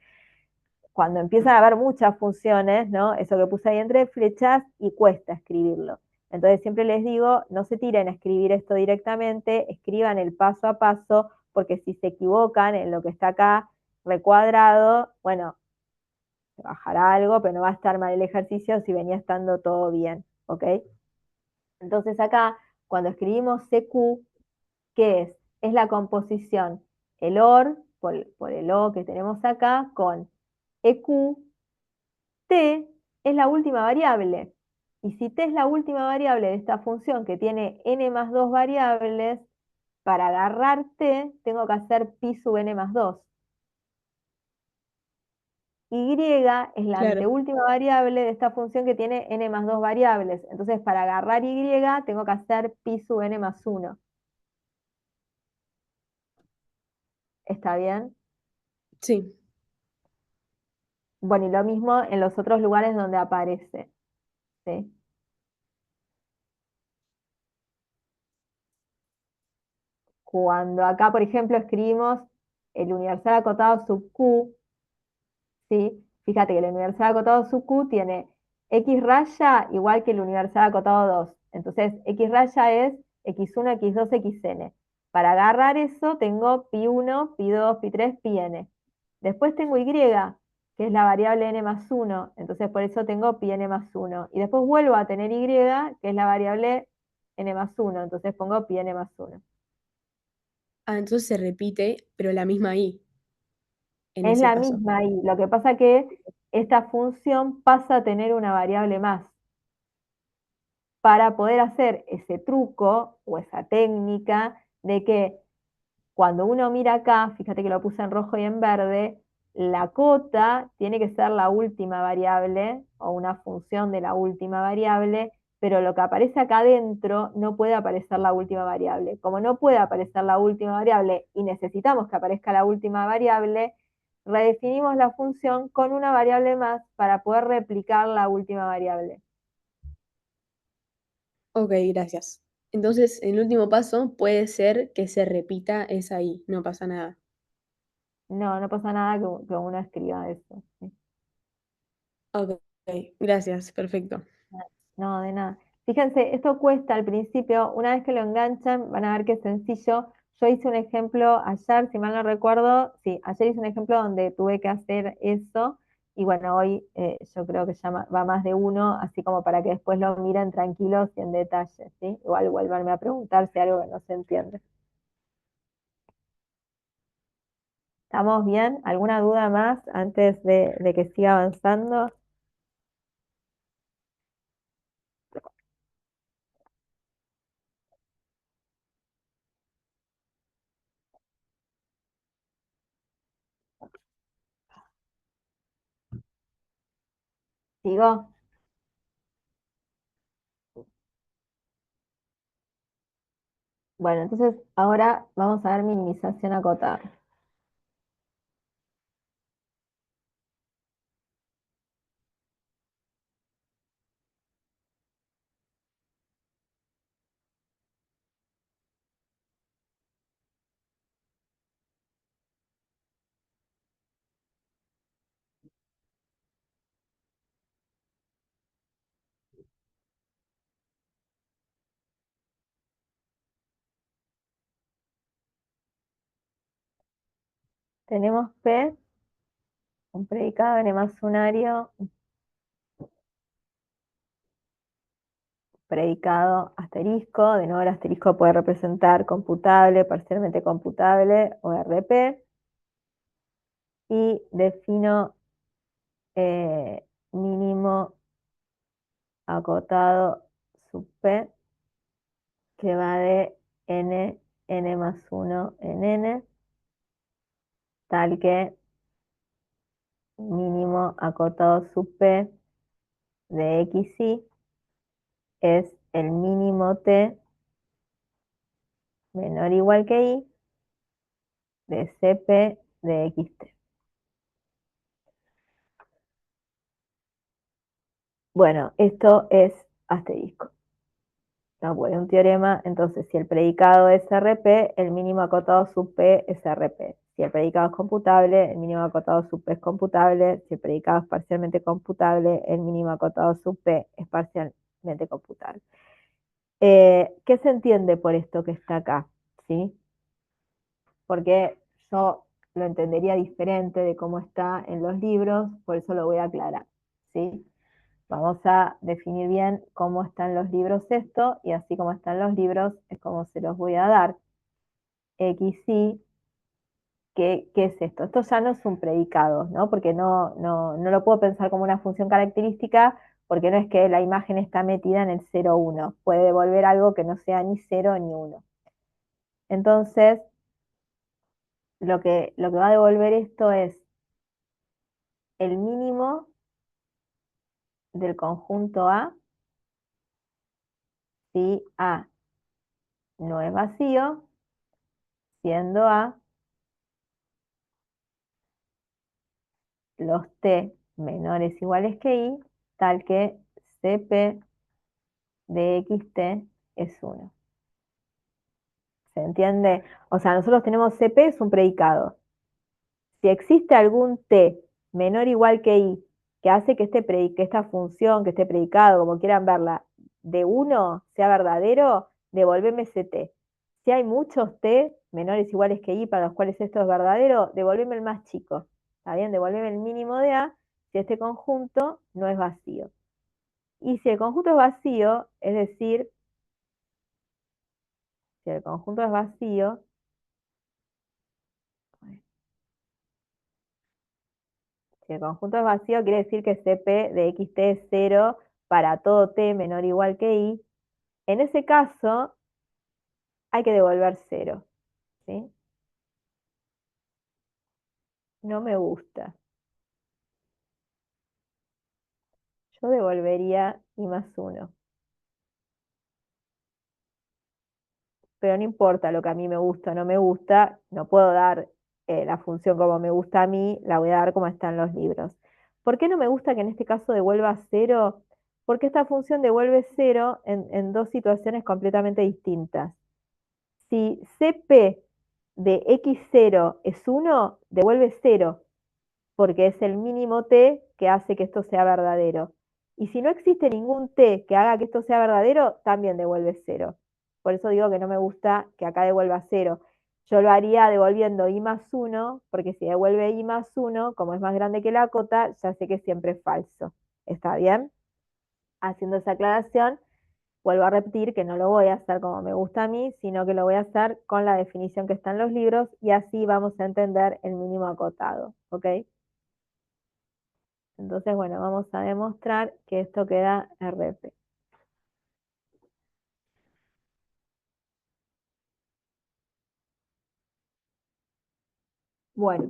Cuando empiezan a haber muchas funciones, ¿no? Eso que puse ahí entre flechas y cuesta escribirlo. Entonces siempre les digo, no se tiren a escribir esto directamente, escriban el paso a paso, porque si se equivocan en lo que está acá recuadrado, bueno, bajará algo, pero no va a estar mal el ejercicio si venía estando todo bien, ¿ok? Entonces acá, cuando escribimos CQ, ¿qué es? Es la composición, el OR, por el O que tenemos acá, con EQ, T es la última variable. Y si T es la última variable de esta función que tiene n más dos variables, para agarrar T tengo que hacer pi sub n más 2. Y es la Claro. anteúltima variable de esta función que tiene n más dos variables. Entonces, para agarrar y tengo que hacer pi sub n más 1. ¿Está bien? Sí. Bueno, y lo mismo en los otros lugares donde aparece. ¿Sí? Cuando acá, por ejemplo, escribimos el universal acotado sub q, ¿sí? Fíjate que el universal acotado sub q tiene x raya igual que el universal acotado 2. Entonces, x raya es x1, x2, xn. Para agarrar eso tengo pi1, pi2, pi3, πn. Después tengo y, que es la variable n más 1. Entonces, por eso tengo πn más 1. Y después vuelvo a tener y, que es la variable n más 1. Entonces pongo πn más 1. Ah, entonces se repite, pero la misma I en Es ese la caso. misma y lo que pasa que esta función pasa a tener una variable más. Para poder hacer ese truco o esa técnica de que cuando uno mira acá, fíjate que lo puse en rojo y en verde, la cota tiene que ser la última variable o una función de la última variable, pero lo que aparece acá adentro no puede aparecer la última variable. Como no puede aparecer la última variable y necesitamos que aparezca la última variable, redefinimos la función con una variable más para poder replicar la última variable. Ok, gracias. Entonces, el último paso puede ser que se repita esa I, no pasa nada. No, no pasa nada que uno escriba eso. ¿Sí? Ok, gracias, perfecto. No, de nada. Fíjense, esto cuesta al principio, una vez que lo enganchan, van a ver que es sencillo. Yo hice un ejemplo ayer, si mal no recuerdo, sí, ayer hice un ejemplo donde tuve que hacer eso, y bueno, hoy yo creo que ya va más de uno, así como para que después lo miren tranquilos y en detalle, ¿sí? Igual vuelvanme a preguntar si hay algo que no se entiende. ¿Estamos bien? ¿Alguna duda más antes de que siga avanzando? ¿Sigo? Bueno, entonces ahora vamos a ver minimización acotada. Tenemos P, un predicado n más unario, un predicado asterisco. De nuevo el asterisco puede representar computable, parcialmente computable o RP. Y defino mínimo acotado sub P, que va de n más 1 en n, tal que mínimo acotado sub P de xy es el mínimo t menor o igual que y de cp de xt. Bueno, esto es asterisco. No, pues un teorema, entonces si el predicado es RP, el mínimo acotado sub P es RP. Si el predicado es computable, el mínimo acotado sub P es computable. Si el predicado es parcialmente computable, el mínimo acotado sub P es parcialmente computable. ¿Qué se entiende por esto que está acá? ¿Sí? Porque yo lo entendería diferente de cómo está en los libros, por eso lo voy a aclarar. ¿Sí? Vamos a definir bien cómo están los libros esto, y así como están los libros es como se los voy a dar. XY, ¿qué es esto? Esto ya no es un predicado, ¿no? Porque no lo puedo pensar como una función característica, porque no es que la imagen está metida en el 0, 1. Puede devolver algo que no sea ni 0 ni 1. Entonces, lo que va a devolver esto es el mínimo del conjunto A, si A no es vacío, siendo A los t menores o iguales que i, tal que cp de xt es 1. ¿Se entiende? O sea, nosotros tenemos cp es un predicado. Si existe algún t menor o igual que i que hace que, que esta función, que este predicado, como quieran verla, de 1 sea verdadero, devolveme ese t. Si hay muchos t menores o iguales que i para los cuales esto es verdadero, devolveme el más chico. ¿Está bien? Devolveme el mínimo de a si este conjunto no es vacío. Y si el conjunto es vacío, es decir, si el conjunto es vacío, si el conjunto es vacío, quiere decir que Cp de xt es 0 para todo t menor o igual que i. En ese caso, hay que devolver 0. ¿Sí? No me gusta. Yo devolvería i más 1. Pero no importa lo que a mí me gusta o no me gusta, no puedo dar la función como me gusta a mí, la voy a dar como está en los libros. ¿Por qué no me gusta que en este caso devuelva 0? Porque esta función devuelve 0 en dos situaciones completamente distintas. Si Cp de x0 es 1, devuelve 0, porque es el mínimo t que hace que esto sea verdadero. Y si no existe ningún t que haga que esto sea verdadero, también devuelve 0. Por eso digo que no me gusta que acá devuelva 0. Yo lo haría devolviendo i más 1, porque si devuelve i más 1, como es más grande que la cota, ya sé que siempre es falso. ¿Está bien? Haciendo esa aclaración, vuelvo a repetir que no lo voy a hacer como me gusta a mí, sino que lo voy a hacer con la definición que está en los libros, y así vamos a entender el mínimo acotado. ¿Ok? Entonces, bueno, vamos a demostrar que esto queda RP. Bueno,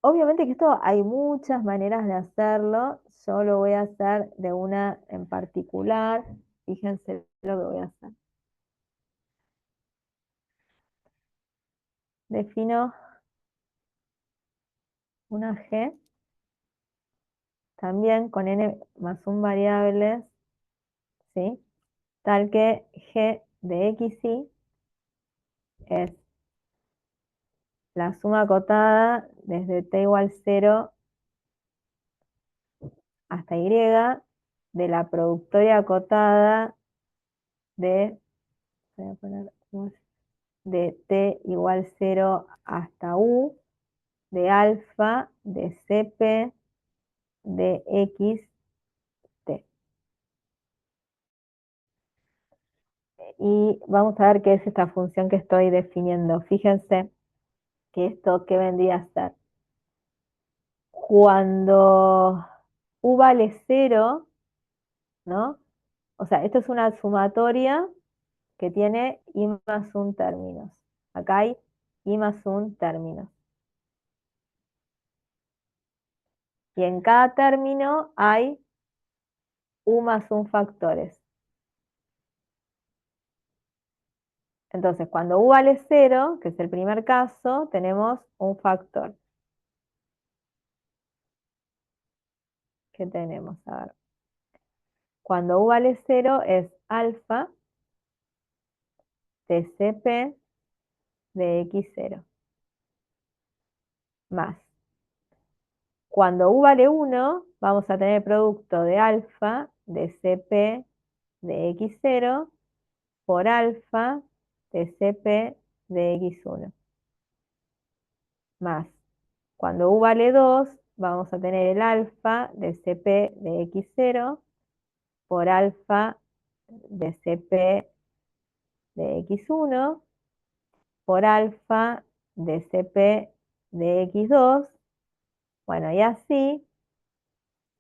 obviamente que esto hay muchas maneras de hacerlo. Yo lo voy a hacer de una en particular, Fíjense lo que voy a hacer. Defino una G, también con n más 1 variables, ¿sí? Tal que G de x y es la suma acotada desde t igual 0 hasta y de la productoria acotada de, voy a poner, de t igual 0 hasta u de alfa de cp de x t. Y vamos a ver qué es esta función que estoy definiendo. Fíjense que esto, ¿qué vendría a ser? Cuando u vale 0, ¿no? O sea, esto es una sumatoria que tiene i más 1 términos. Acá hay i más 1 términos. Y en cada término hay u más 1 factores. Entonces, cuando u vale 0, que es el primer caso, tenemos un factor. ¿Qué tenemos? A ver. Cuando u vale 0 es alfa de cp de x0 más. Cuando u vale 1, vamos a tener producto de alfa de cp de x0 por alfa de cp de x1 más. Cuando u vale 2, vamos a tener el alfa de cp de x0 por alfa de cp de x1 por alfa de cp de x2. Bueno, y así,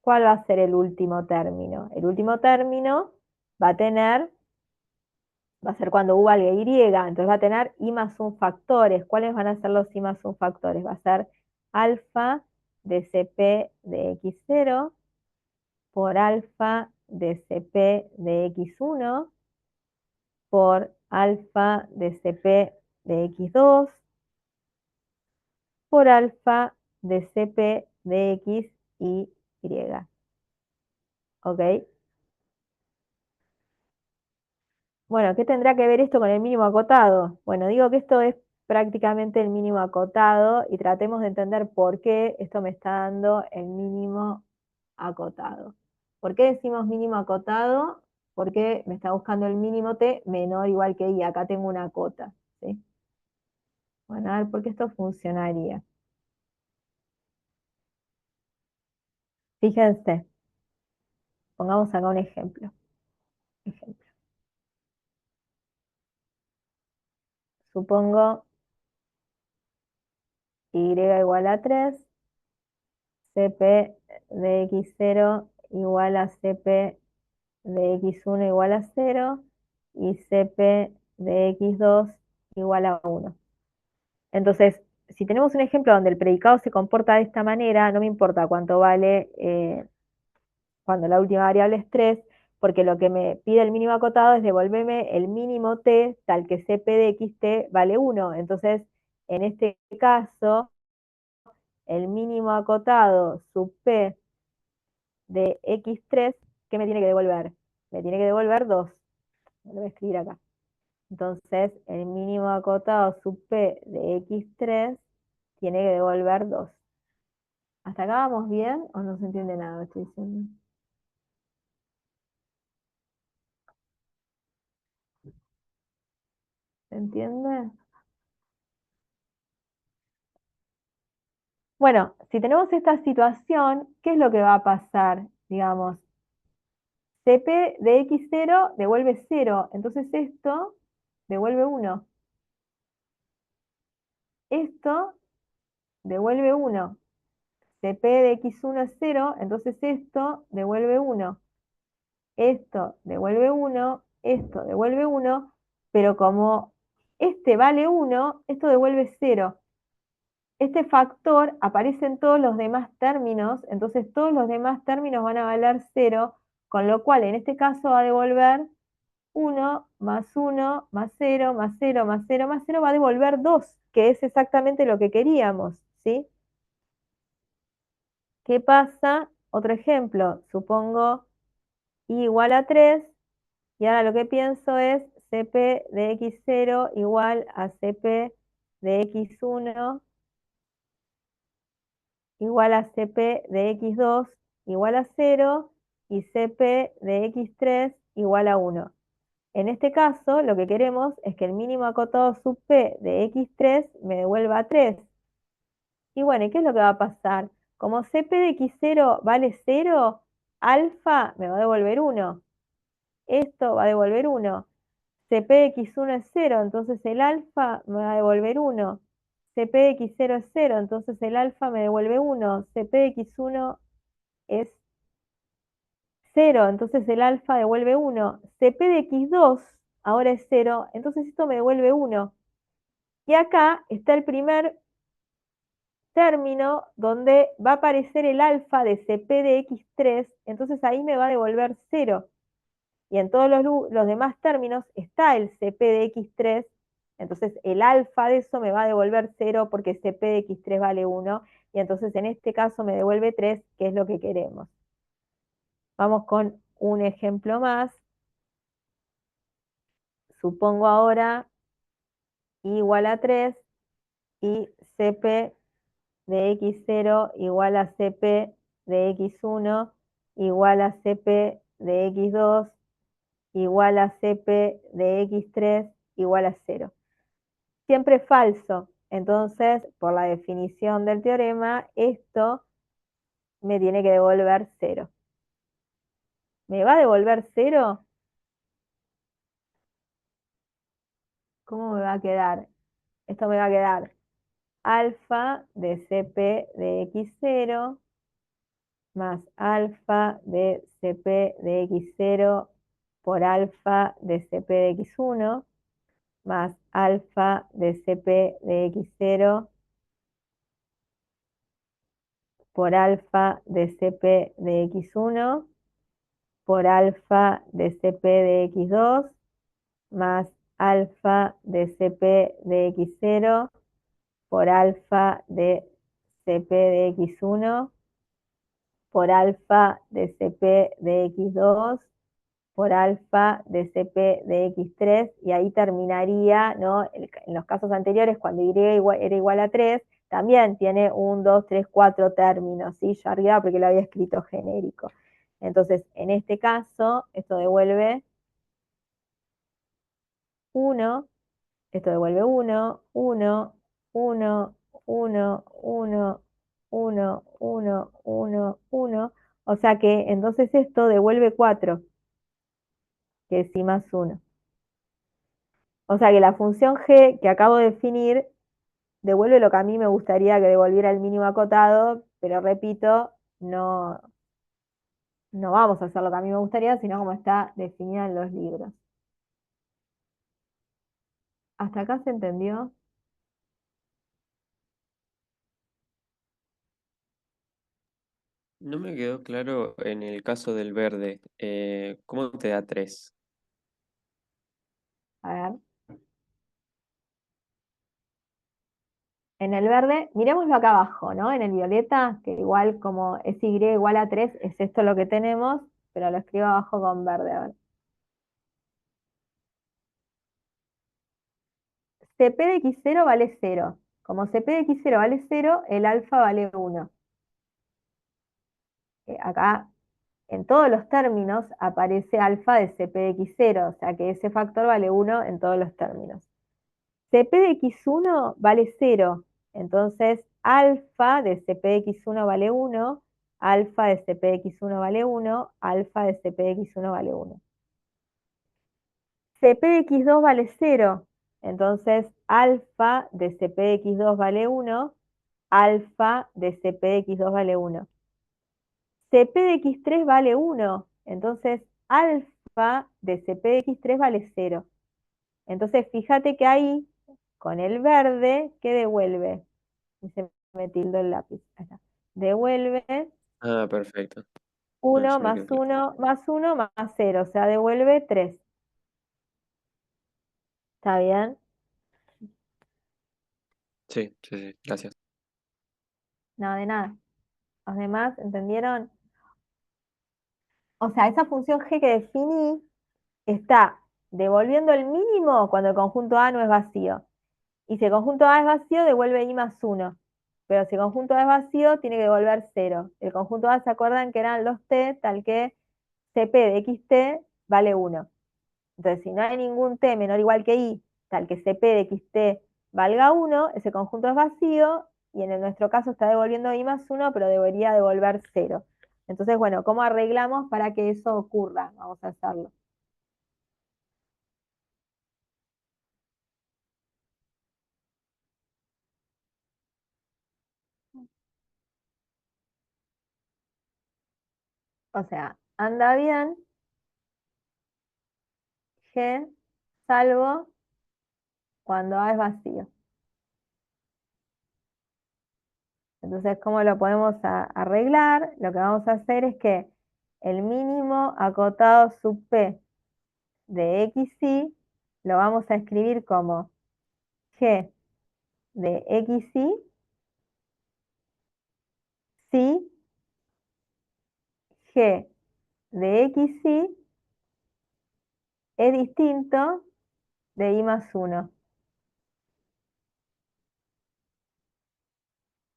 ¿cuál va a ser el último término? El último término va a ser cuando u valga y, entonces va a tener i más 1 factores. ¿Cuáles van a ser los i más 1 factores? Va a ser alfa de cp de x0 por alfa de cp de x1 por alfa de cp de x2 por alfa de cp de x y y. ¿Ok? Bueno, ¿qué tendrá que ver esto con el mínimo acotado? Bueno, digo que esto es prácticamente el mínimo acotado y tratemos de entender por qué esto me está dando el mínimo acotado. ¿Por qué decimos mínimo acotado? Porque me está buscando el mínimo t menor o igual que i. Acá tengo una cota, ¿sí? Bueno, a ver, ¿por qué esto funcionaría? Fíjense, pongamos acá un ejemplo. Supongo y igual a 3, cp de x0 igual a cp de x1 igual a 0 y cp de x2 igual a 1. Entonces, si tenemos un ejemplo donde el predicado se comporta de esta manera, no me importa cuánto vale cuando la última variable es 3, porque lo que me pide el mínimo acotado es devolverme el mínimo t tal que cp de xt vale 1. Entonces, en este caso, el mínimo acotado sub p de x3, ¿qué me tiene que devolver? Me tiene que devolver 2. Lo voy a escribir acá. Entonces, el mínimo acotado sub p de x3 tiene que devolver 2. ¿Hasta acá vamos bien o no se entiende nada lo que estoy diciendo? ¿Se entiende? Bueno, si tenemos esta situación, ¿qué es lo que va a pasar? Digamos, cp de x0 devuelve 0, entonces esto devuelve 1. Esto devuelve 1. cp de x1 es 0, entonces esto devuelve 1. Esto devuelve 1, esto devuelve 1, pero como este vale 1, esto devuelve 0. Este factor aparece en todos los demás términos, entonces todos los demás términos van a valer 0, con lo cual en este caso va a devolver 1 más 1 más 0 más 0 más 0 más 0 va a devolver 2, que es exactamente lo que queríamos, ¿sí? ¿Qué pasa? Otro ejemplo, supongo y igual a 3, y ahora lo que pienso es CP de x0 igual a CP de x1 igual a CP de x2 igual a 0 y CP de x3 igual a 1. En este caso, lo que queremos es que el mínimo acotado sub P de x3 me devuelva 3. Y bueno, ¿y qué es lo que va a pasar? Como CP de x0 vale 0, alfa me va a devolver 1. Esto va a devolver 1. CP de x1 es 0, entonces el alfa me va a devolver 1. CP de x0 es 0, entonces el alfa me devuelve 1. CP de x1 es 0, entonces el alfa devuelve 1. CP de x2 ahora es 0, entonces esto me devuelve 1. Y acá está el primer término donde va a aparecer el alfa de CP de x3, entonces ahí me va a devolver 0. Y en todos los demás términos está el CP de x3, entonces el alfa de eso me va a devolver 0 porque CP de x3 vale 1, y entonces en este caso me devuelve 3, que es lo que queremos. Vamos con un ejemplo más. Supongo ahora y igual a 3 y CP de x0 igual a CP de x1 igual a CP de x2 igual a CP de x3 igual a 0. Siempre falso. Entonces, por la definición del teorema, esto me tiene que devolver 0. ¿Me va a devolver 0? ¿Cómo me va a quedar? Esto me va a quedar alfa de CP de x0 más alfa de CP de x0 por alfa de CP de x1 más alfa de CP de x0 por alfa de CP de x1 por alfa de CP de x2 más alfa de CP de x0 por alfa de CP de x1 por alfa de CP de x2 por alfa de CP de x3, y ahí terminaría, ¿no? En los casos anteriores, cuando y era igual a 3, también tiene 1, 2, 3, 4 términos, ¿sí? Yo arriba porque lo había escrito genérico. Entonces, en este caso, esto devuelve 1, esto devuelve 1, 1, 1, 1, 1, 1, 1, 1, 1, o sea que entonces esto devuelve 4, que es I más 1. O sea que la función g que acabo de definir devuelve lo que a mí me gustaría que devolviera el mínimo acotado, pero repito, no, no vamos a hacer lo que a mí me gustaría, sino como está definida en los libros. ¿Hasta acá se entendió? No me quedó claro en el caso del verde. ¿Cómo te da 3? A ver. En el verde, miremoslo acá abajo, ¿no? En el violeta, que igual como es y igual a 3, es esto lo que tenemos, pero lo escribo abajo con verde, a ver. CP de x0 vale 0. Como CP de x0 vale 0, el alfa vale 1. Acá en todos los términos aparece alfa de CP de x0, o sea que ese factor vale 1 en todos los términos. CP de x1 vale 0, entonces alfa de CP de x1 vale 1, alfa de CP de x1 vale 1, alfa de CP de x1 vale 1. CP de x2 vale 0, entonces alfa de CP de x2 vale 1, alfa de CP de x2 vale 1. CP de x3 vale 1, entonces alfa de CP de x3 vale 0. Entonces fíjate que ahí, con el verde, ¿qué devuelve? Y se me tildó el lápiz. Ahí está. Devuelve Ah, perfecto. No, 1 ya me más quedó claro. 1 más 1 más 0, o sea, devuelve 3. ¿Está bien? Sí, sí, sí, gracias. No, de nada. ¿Los demás entendieron? O sea, esa función g que definí está devolviendo el mínimo cuando el conjunto A no es vacío. Y si el conjunto A es vacío, devuelve I más 1. Pero si el conjunto A es vacío, tiene que devolver 0. El conjunto A, ¿se acuerdan que eran los t, tal que CP de xt vale 1? Entonces, si no hay ningún t menor o igual que I, tal que CP de xt valga 1, ese conjunto es vacío y en nuestro caso está devolviendo I más 1, pero debería devolver 0. Entonces, bueno, ¿cómo arreglamos para que eso ocurra? Vamos a hacerlo. O sea, anda bien G, salvo cuando A es vacío. Entonces, ¿cómo lo podemos arreglar? Lo que vamos a hacer es que el mínimo acotado sub P de xy lo vamos a escribir como G de xy si G de xy es distinto de I más 1.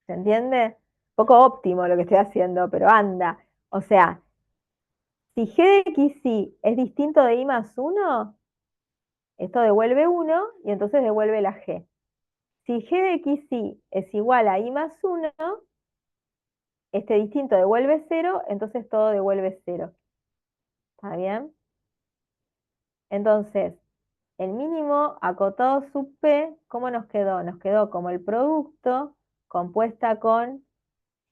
¿Se entiende? Poco óptimo lo que estoy haciendo, pero anda. O sea, si G de xy es distinto de I más 1, esto devuelve 1 y entonces devuelve la G. Si G de xy es igual a I más 1, este distinto devuelve 0, entonces todo devuelve 0. ¿Está bien? Entonces, el mínimo acotado sub P, ¿cómo nos quedó? Nos quedó como el producto compuesta con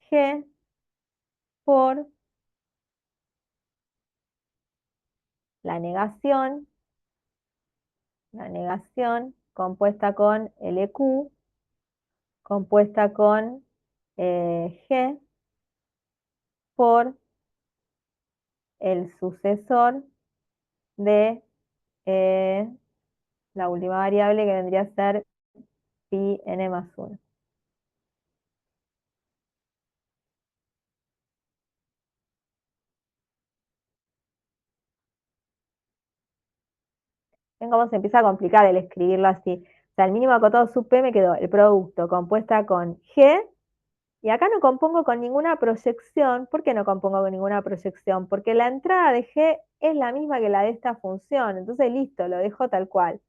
G por la negación compuesta con LQ, compuesta con G por el sucesor de la última variable que vendría a ser pi n más 1. ¿Ven cómo se empieza a complicar el escribirlo así? O sea, el mínimo acotado sub P me quedó el producto compuesta con G, y acá no compongo con ninguna proyección. ¿Por qué no compongo con ninguna proyección? Porque la entrada de G es la misma que la de esta función, entonces listo, lo dejo tal cual.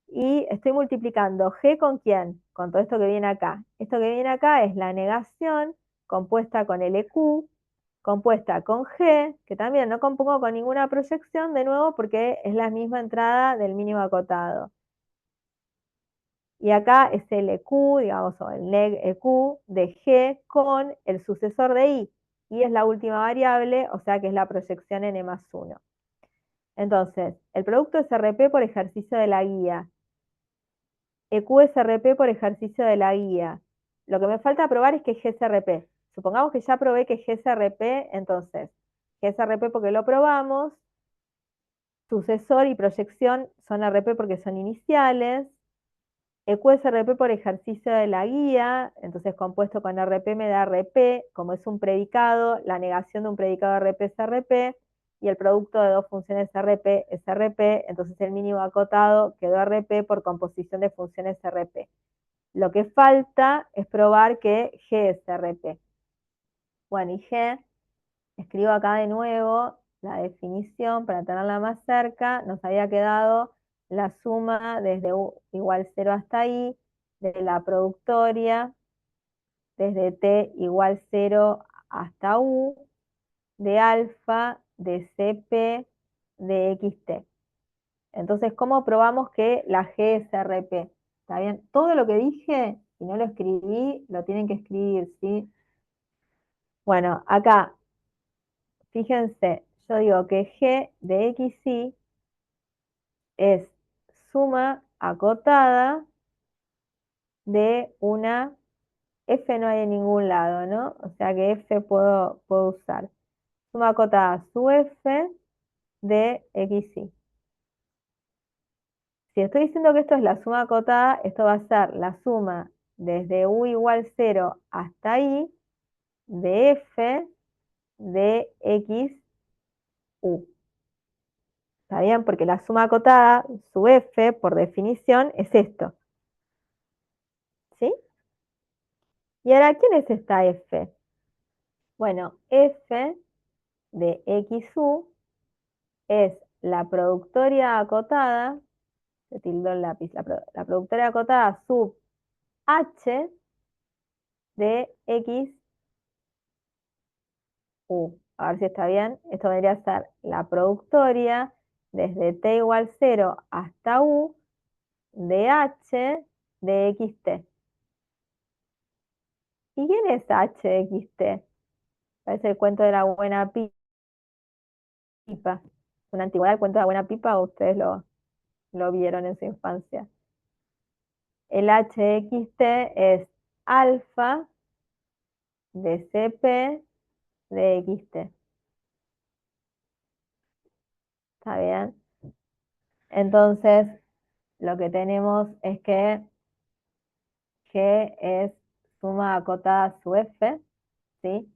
Y estoy multiplicando G con quién, con todo esto que viene acá. Esto que viene acá es la negación compuesta con LQ, compuesta con G, que también no compongo con ninguna proyección, de nuevo, porque es la misma entrada del mínimo acotado. Y acá es el EQ, digamos, o el neg EQ de G con el sucesor de I. Y es la última variable, o sea que es la proyección n más 1. Entonces, el producto es RP por ejercicio de la guía. EQ es RP por ejercicio de la guía. Lo que me falta probar es que G es RP. Supongamos que ya probé que G es RP, entonces, G es RP porque lo probamos. Sucesor y proyección son RP porque son iniciales. EQ es RP por ejercicio de la guía, entonces compuesto con RP me da RP, como es un predicado, la negación de un predicado RP es RP, y el producto de dos funciones RP es RP, entonces el mínimo acotado quedó RP por composición de funciones RP. Lo que falta es probar que G es RP. Bueno, y G, escribo acá de nuevo la definición para tenerla más cerca, nos había quedado la suma desde U igual 0 hasta I, de la productoria, desde T igual 0 hasta U, de alfa, de CP, de XT. Entonces, ¿cómo probamos que la G es RP? ¿Está bien? Todo lo que dije, si no lo escribí, lo tienen que escribir, ¿sí? Bueno, acá, fíjense, yo digo que G de XY es suma acotada de una F, no hay en ningún lado, ¿no? O sea que F puedo usar. Suma acotada su F de XY. Si estoy diciendo que esto es la suma acotada, esto va a ser la suma desde u igual 0 hasta i de f de x u. ¿Está bien? Porque la suma acotada, su f, por definición, es esto. ¿Sí? Y ahora, ¿quién es esta f? Bueno, f de xu es la productoria acotada, se tildó el lápiz, la productoria acotada sub h de xu. A ver si está bien. Esto vendría a ser la productoria desde t igual 0 hasta u de h de xt. ¿Y quién es h de xt? Parece el cuento de la buena pipa. Una antigüedad, el cuento de la buena pipa, o ustedes lo vieron en su infancia. El h de xt es alfa de cp de xt. ¿Está bien? Entonces, lo que tenemos es que G es suma acotada su F, ¿sí?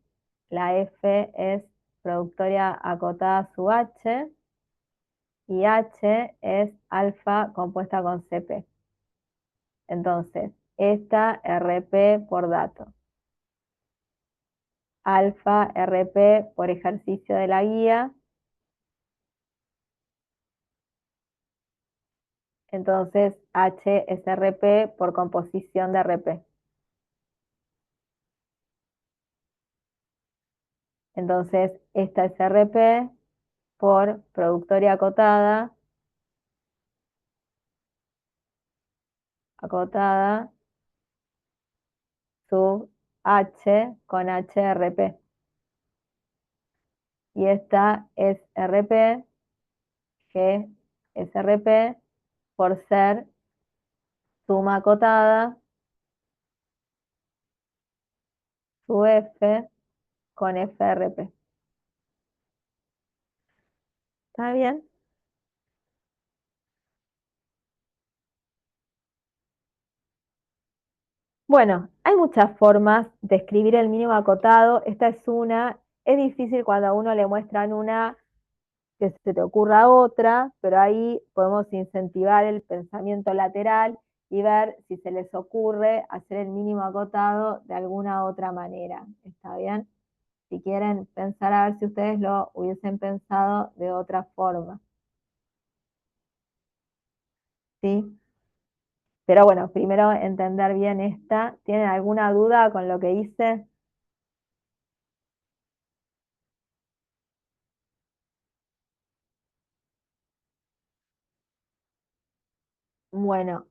La F es productoria acotada su H y H es alfa compuesta con CP. Entonces, esta RP por dato. Alfa RP por ejercicio de la guía. Entonces, H es RP por composición de RP. Entonces, esta es RP por productoria acotada sub H con HRP. Y esta es RP, G es RP, por ser suma acotada sub F con FRP. ¿Está bien? Bueno, hay muchas formas de escribir el mínimo acotado. Esta es una. Es difícil cuando a uno le muestran una que se te ocurra otra, pero ahí podemos incentivar el pensamiento lateral y ver si se les ocurre hacer el mínimo acotado de alguna otra manera. ¿Está bien? Si quieren pensar a ver si ustedes lo hubiesen pensado de otra forma. ¿Sí? Pero bueno, primero entender bien esta. ¿Tienen alguna duda con lo que hice? Bueno,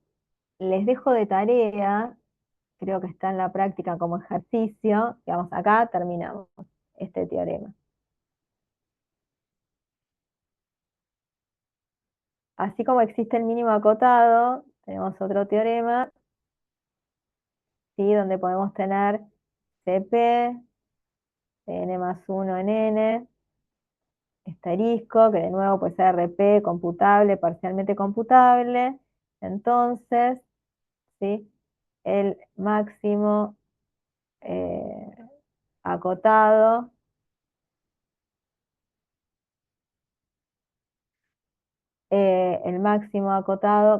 les dejo de tarea, creo que está en la práctica como ejercicio, que vamos acá, terminamos este teorema. Así como existe el mínimo acotado, tenemos otro teorema, ¿sí? Donde podemos tener CP, n más 1 en n, asterisco, que de nuevo puede ser RP, computable, parcialmente computable. Entonces, ¿sí? El máximo acotado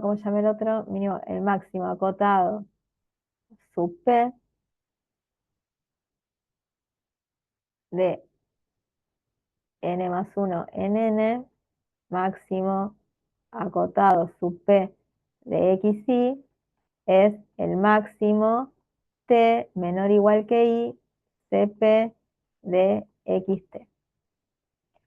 ¿cómo se llama el otro? Mínimo, el máximo acotado sub P de n más 1 en n, máximo acotado sub P de xy, es el máximo t menor o igual que i cp de xt.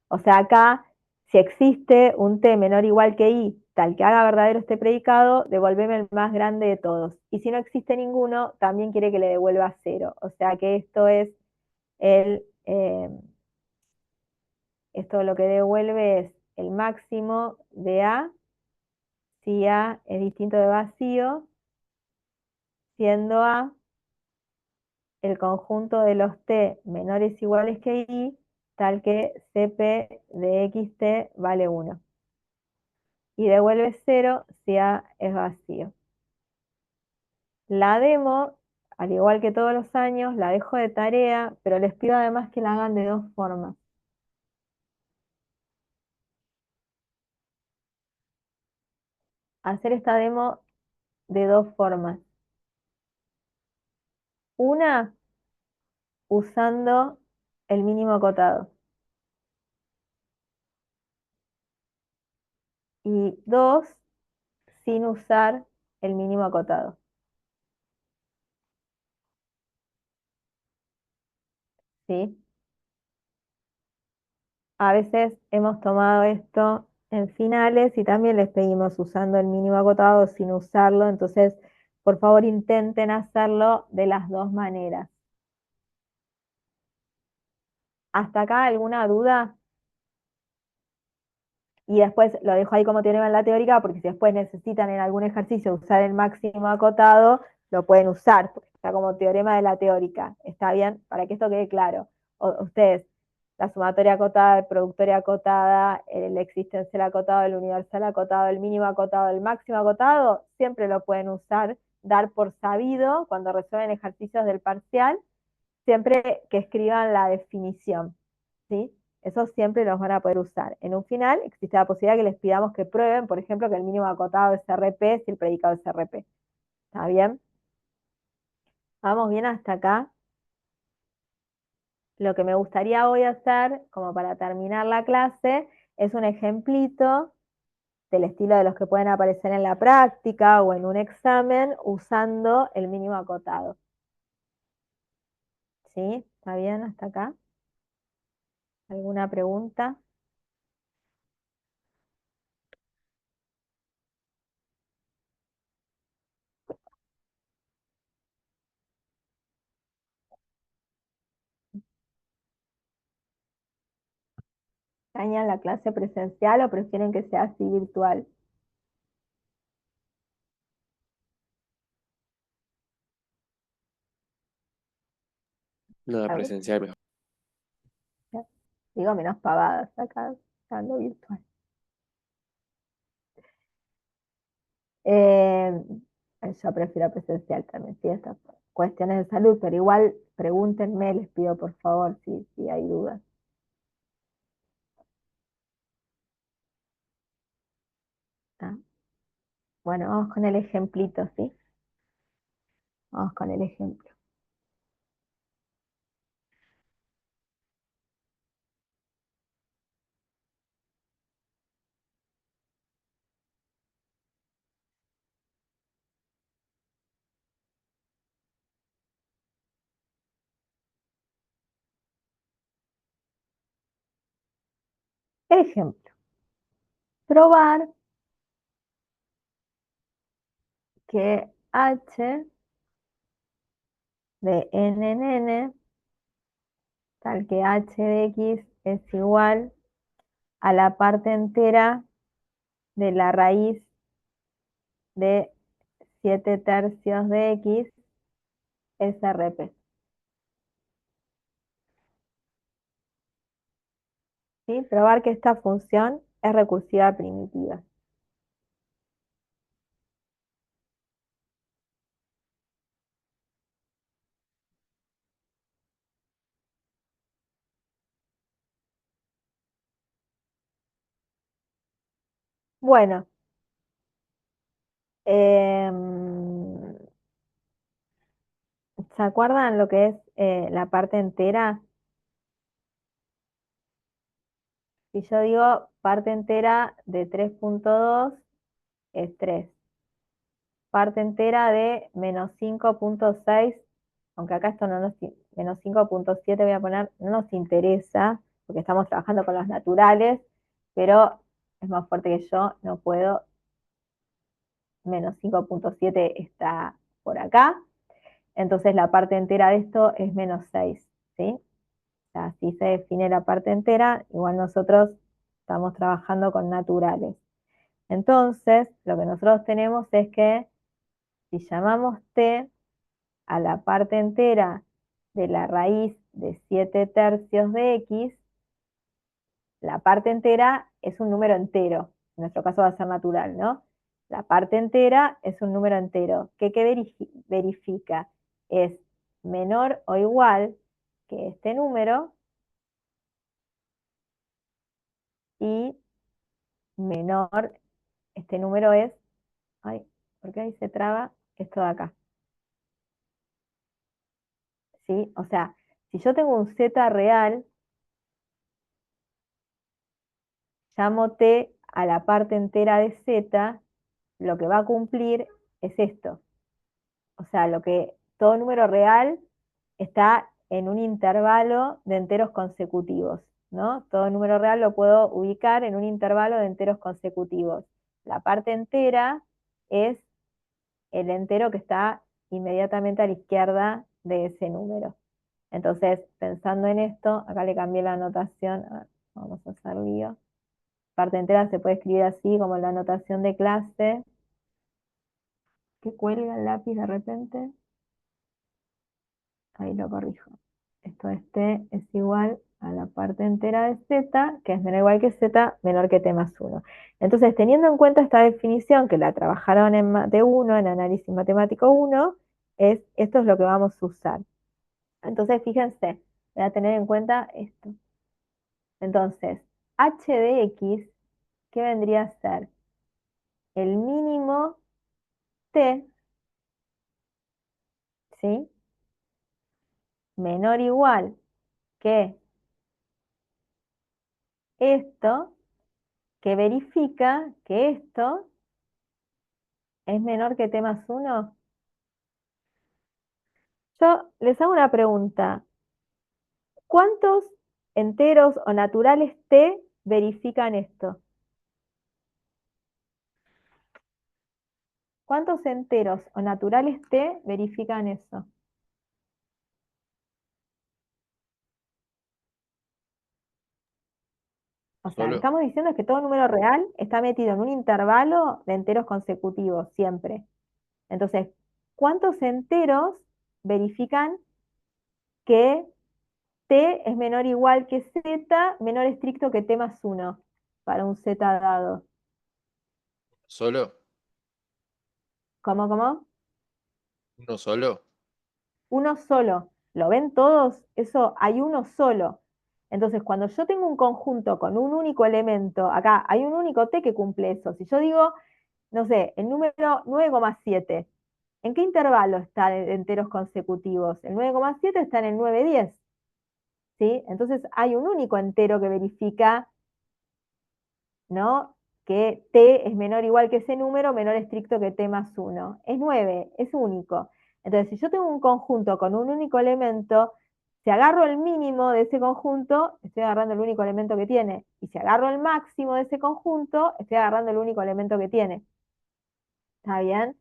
O sea, acá, si existe un t menor o igual que i, tal que haga verdadero este predicado, devolveme el más grande de todos. Y si no existe ninguno, también quiere que le devuelva 0. O sea que esto es esto lo que devuelve es el máximo de A, si A es distinto de vacío, siendo A el conjunto de los t menores o iguales que i, tal que cp de xt vale 1. y devuelve 0 si A es vacío. La demo, al igual que todos los años, la dejo de tarea, pero les pido además que la hagan de dos formas. Hacer esta demo de dos formas. Una, usando el mínimo acotado. Y dos, sin usar el mínimo acotado. ¿Sí? A veces hemos tomado esto en finales y también les pedimos usando el mínimo acotado sin usarlo, entonces por favor intenten hacerlo de las dos maneras. ¿Hasta acá alguna duda? Y después lo dejo ahí como teorema en la teórica, porque si después necesitan en algún ejercicio usar el máximo acotado, lo pueden usar, porque está como teorema de la teórica. ¿Está bien? Para que esto quede claro. Ustedes, la sumatoria acotada, el productoria acotada, el existencial acotado, el universal acotado, el mínimo acotado, el máximo acotado, siempre lo pueden usar, dar por sabido cuando resuelven ejercicios del parcial, siempre que escriban la definición, ¿sí? Esos siempre los van a poder usar. En un final existe la posibilidad que les pidamos que prueben, por ejemplo, que el mínimo acotado es RP si el predicado es RP. ¿Está bien? ¿Vamos bien hasta acá? Lo que me gustaría hoy hacer, como para terminar la clase, es un ejemplito del estilo de los que pueden aparecer en la práctica o en un examen usando el mínimo acotado. ¿Sí? ¿Está bien hasta acá? ¿Alguna pregunta? ¿Extrañan la clase presencial o prefieren que sea así virtual? No, A ver, presencial mejor. digo menos pavadas acá, estando virtual. Eh, yo prefiero presencial también, sí, estas cuestiones de salud, pero igual pregúntenme, les pido por favor si hay dudas. ¿Tá? Bueno, vamos con el ejemplito, ¿sí? Vamos con el ejemplo. Ejemplo. Probar que h de n en n, tal que h de x es igual a la parte entera de la raíz de 7/3 de x es RP. ¿Sí? Probar que esta función es recursiva primitiva. Bueno, ¿se acuerdan lo que es la parte entera? Si yo digo parte entera de 3.2 es 3. Parte entera de menos 5.6, aunque acá esto no nos, menos 5.7 voy a poner, no nos interesa, porque estamos trabajando con los naturales, pero es más fuerte que yo, no puedo. Menos 5.7 está por acá. Entonces la parte entera de esto es menos 6, ¿sí? O sea, así se define la parte entera, igual nosotros estamos trabajando con naturales. Entonces, lo que nosotros tenemos es que si llamamos t a la parte entera de la raíz de 7/3 de x, la parte entera es un número entero, en nuestro caso va a ser natural, ¿no? La parte entera es un número entero. ¿Qué verifica? Es menor o igual que este número y menor, este número es, ay, ¿por qué ahí se traba esto de acá? ¿Sí? O sea, si yo tengo un z real, llamo t a la parte entera de z, lo que va a cumplir es esto. O sea, todo número real está en un intervalo de enteros consecutivos, ¿no? Todo número real lo puedo ubicar en un intervalo de enteros consecutivos. La parte entera es el entero que está inmediatamente a la izquierda de ese número. Entonces, pensando en esto, acá le cambié la anotación, a ver, vamos a hacer lío. Parte entera se puede escribir así como la anotación de clase. ¿Qué cuelga el lápiz de repente? Ahí lo corrijo. Esto es t es igual a la parte entera de z, que es menor o igual que z, menor que t más 1. Entonces, teniendo en cuenta esta definición, que la trabajaron en Mate 1, en Análisis Matemático 1, esto es lo que vamos a usar. Entonces, fíjense, voy a tener en cuenta esto. Entonces, h de x, ¿qué vendría a ser? El mínimo t, ¿sí? Menor o igual que esto, que verifica que esto es menor que t más 1. Yo les hago una pregunta. ¿Cuántos enteros o naturales t verifican esto? ¿Cuántos enteros o naturales t verifican eso? O sea, lo que Solo. estamos diciendo es que todo número real está metido en un intervalo de enteros consecutivos, siempre. Entonces, ¿cuántos enteros verifican que t es menor o igual que z, menor estricto que t más 1 para un z dado? ¿Solo? ¿Cómo? ¿Uno solo? Uno solo. ¿Lo ven todos? Eso, hay uno solo. Entonces, cuando yo tengo un conjunto con un único elemento, acá hay un único t que cumple eso. Si yo digo, no sé, el número 9,7, ¿en qué intervalo está de enteros consecutivos? El 9,7 está en el 9,10. ¿Sí? Entonces hay un único entero que verifica, ¿no? Que t es menor o igual que ese número, menor estricto que t más 1. Es 9, es único. Entonces, si yo tengo un conjunto con un único elemento, si agarro el mínimo de ese conjunto, estoy agarrando el único elemento que tiene. Y si agarro el máximo de ese conjunto, estoy agarrando el único elemento que tiene. ¿Está bien?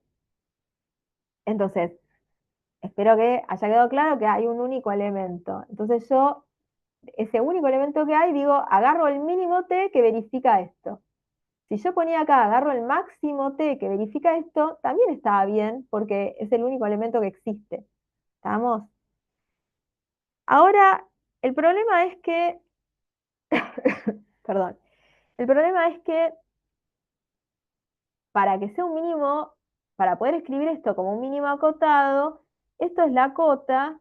Entonces, espero que haya quedado claro que hay un único elemento. Entonces yo, ese único elemento que hay, digo, agarro el mínimo t que verifica esto. Si yo ponía acá, agarro el máximo t que verifica esto, también estaba bien, porque es el único elemento que existe. ¿Estamos? Ahora, el problema es que, perdón, el problema es que para que sea un mínimo, para poder escribir esto como un mínimo acotado, esto es la cota,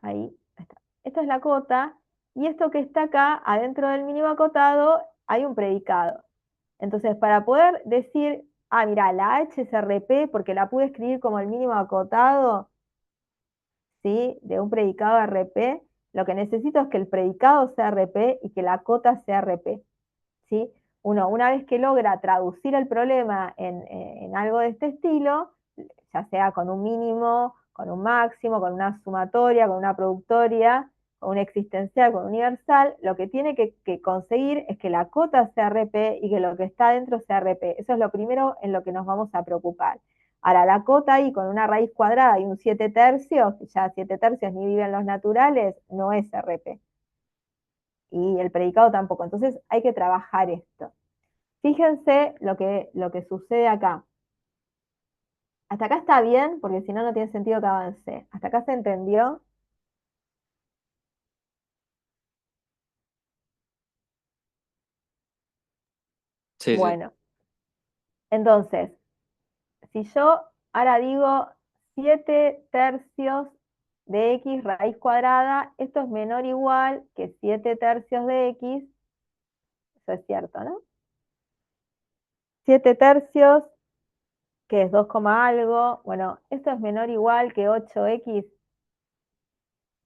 ahí está, esto es la cota, y esto que está acá, adentro del mínimo acotado, hay un predicado. Entonces, para poder decir, mira, la h es RP, porque la pude escribir como el mínimo acotado, ¿sí? De un predicado RP, lo que necesito es que el predicado sea RP y que la cota sea RP, ¿sí? Una vez que logra traducir el problema en algo de este estilo, ya sea con un mínimo, con un máximo, con una sumatoria, con una productoria, con un existencial, con un universal, lo que tiene que conseguir es que la cota sea RP y que lo que está dentro sea RP. Eso es lo primero en lo que nos vamos a preocupar. Ahora, la cota ahí con una raíz cuadrada y un 7 tercios, ya 7 tercios ni viven los naturales, no es RP. Y el predicado tampoco. Entonces hay que trabajar esto. Fíjense lo que sucede acá. Hasta acá está bien, porque si no, no tiene sentido que avance. Hasta acá se entendió. Sí, sí. Bueno, entonces, si yo ahora digo 7 tercios de x raíz cuadrada, esto es menor o igual que 7 tercios de x, eso es cierto, ¿no? 7 tercios, que es 2, algo, bueno, esto es menor o igual que 8x.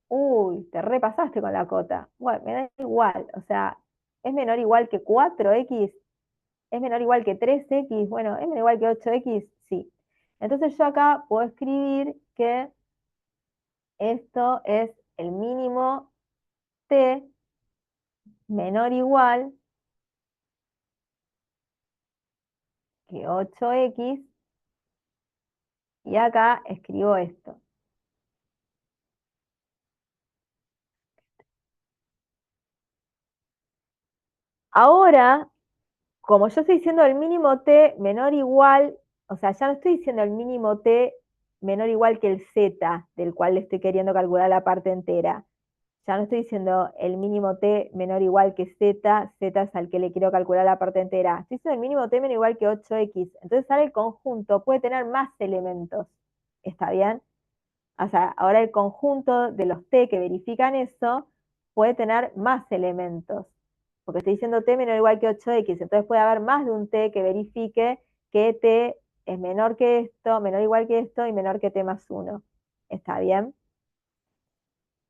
Uy, te repasaste con la cota. Bueno, me da igual, o sea, ¿es menor o igual que 4x? ¿Es menor o igual que 3x? Bueno, ¿es menor o igual que 8x? Sí. Entonces yo acá puedo escribir que esto es el mínimo t menor o igual que 8x, y acá escribo esto. Ahora, como yo estoy diciendo el mínimo t menor o igual, o sea, ya no estoy diciendo el mínimo t menor o igual que el z, del cual le estoy queriendo calcular la parte entera. Ya no estoy diciendo el mínimo t menor o igual que z, z es al que le quiero calcular la parte entera. Estoy diciendo el mínimo t menor o igual que 8x. Entonces ahora el conjunto puede tener más elementos. ¿Está bien? O sea, ahora el conjunto de los t que verifican eso puede tener más elementos. Porque estoy diciendo t menor o igual que 8x. Entonces puede haber más de un t que verifique que t es menor que esto, menor o igual que esto y menor que t más 1. ¿Está bien?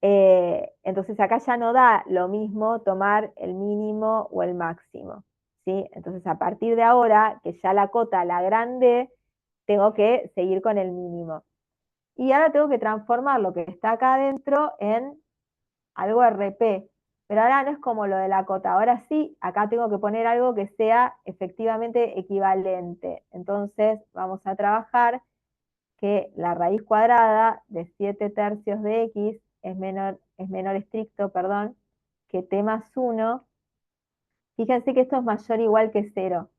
Entonces acá ya no da lo mismo tomar el mínimo o el máximo, ¿sí? Entonces a partir de ahora, que ya la cota la agrandé, tengo que seguir con el mínimo. Y ahora tengo que transformar lo que está acá adentro en algo RP. Pero ahora no es como lo de la cota, ahora sí, acá tengo que poner algo que sea efectivamente equivalente. Entonces vamos a trabajar que la raíz cuadrada de 7 tercios de x es menor estricto, perdón, que t más 1. Fíjense que esto es mayor o igual que 0.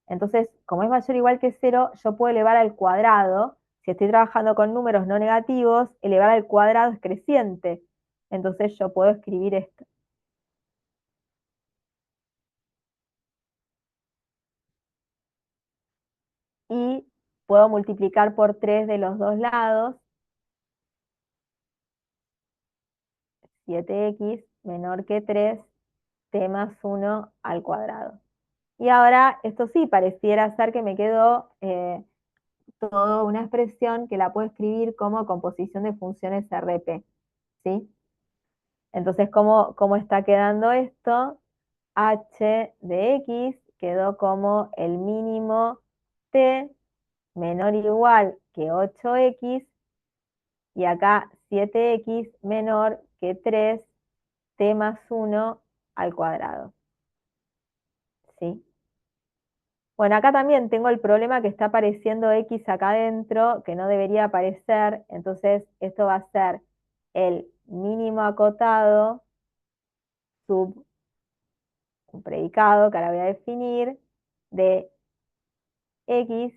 Entonces, como es mayor o igual que 0, yo puedo elevar al cuadrado. Si estoy trabajando con números no negativos, elevar al cuadrado es creciente. Entonces yo puedo escribir esto. Y puedo multiplicar por 3 de los dos lados. 7x menor que 3, t más 1 al cuadrado. Y ahora, esto sí, pareciera ser que me quedó toda una expresión que la puedo escribir como composición de funciones RP, ¿sí? Entonces, ¿cómo está quedando esto? H de x quedó como el mínimo t menor o igual que 8x, y acá 7x menor que 3, t más 1 al cuadrado, ¿sí? Bueno, acá también tengo el problema que está apareciendo x acá adentro, que no debería aparecer, entonces esto va a ser el mínimo acotado sub un predicado que ahora voy a definir de x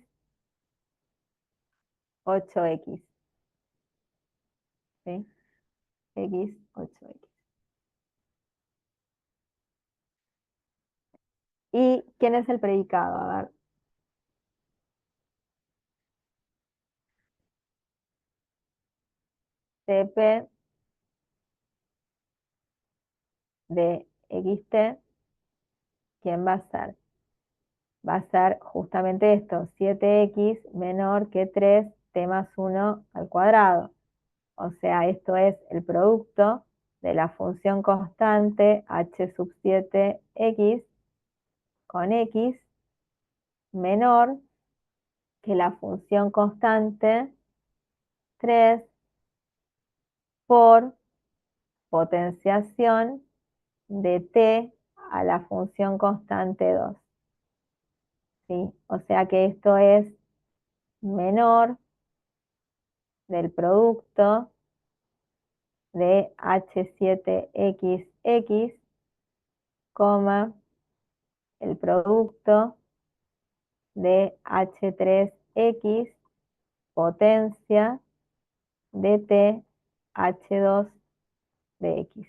8x, ¿sí? X 8x. ¿Y quién es el predicado? A ver, CP de xt, ¿quién va a ser? Va a ser justamente esto, 7x menor que 3, t más 1 al cuadrado. O sea, esto es el producto de la función constante h sub 7x con x menor que la función constante 3 por potenciación de t a la función constante 2. ¿Sí? O sea que esto es menor del producto de h7xx, el producto de h3x potencia de t h2 de x.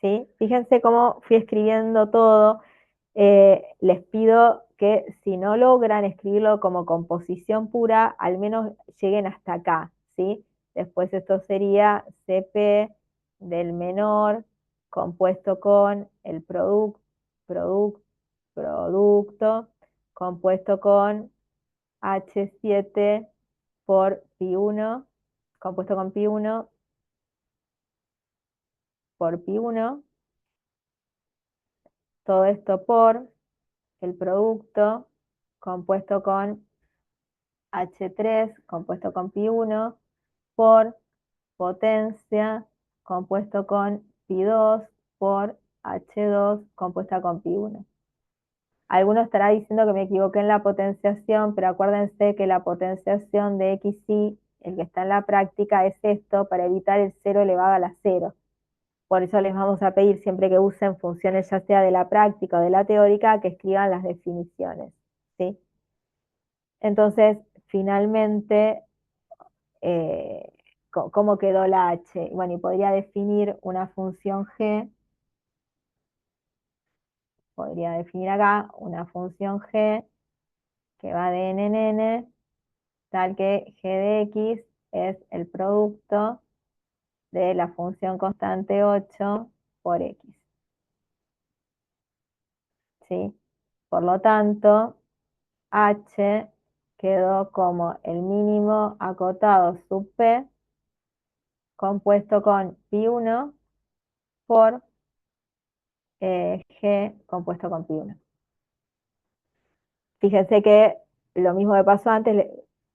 ¿sí? Fíjense cómo fui escribiendo todo. Les pido que si no logran escribirlo como composición pura, al menos lleguen hasta acá, ¿sí? Después esto sería CP del menor compuesto con el producto compuesto con H7 por pi1, compuesto con pi1 por pi1, todo esto por el producto compuesto con H3 compuesto con pi1 por potencia compuesto con pi2 por H2 compuesta con pi1. Alguno estará diciendo que me equivoqué en la potenciación, pero acuérdense que la potenciación de xy, el que está en la práctica, es esto para evitar el 0 elevado a la 0. Por eso les vamos a pedir siempre que usen funciones ya sea de la práctica o de la teórica, que escriban las definiciones, ¿sí? Entonces, finalmente, ¿cómo quedó la h? Bueno, y podría definir una función g, podría definir acá una función g que va de n en n, tal que g de x es el producto de la función constante 8 por x, ¿sí? Por lo tanto, h quedó como el mínimo acotado sub p compuesto con pi1 por g compuesto con pi1. Fíjense que lo mismo que pasó antes,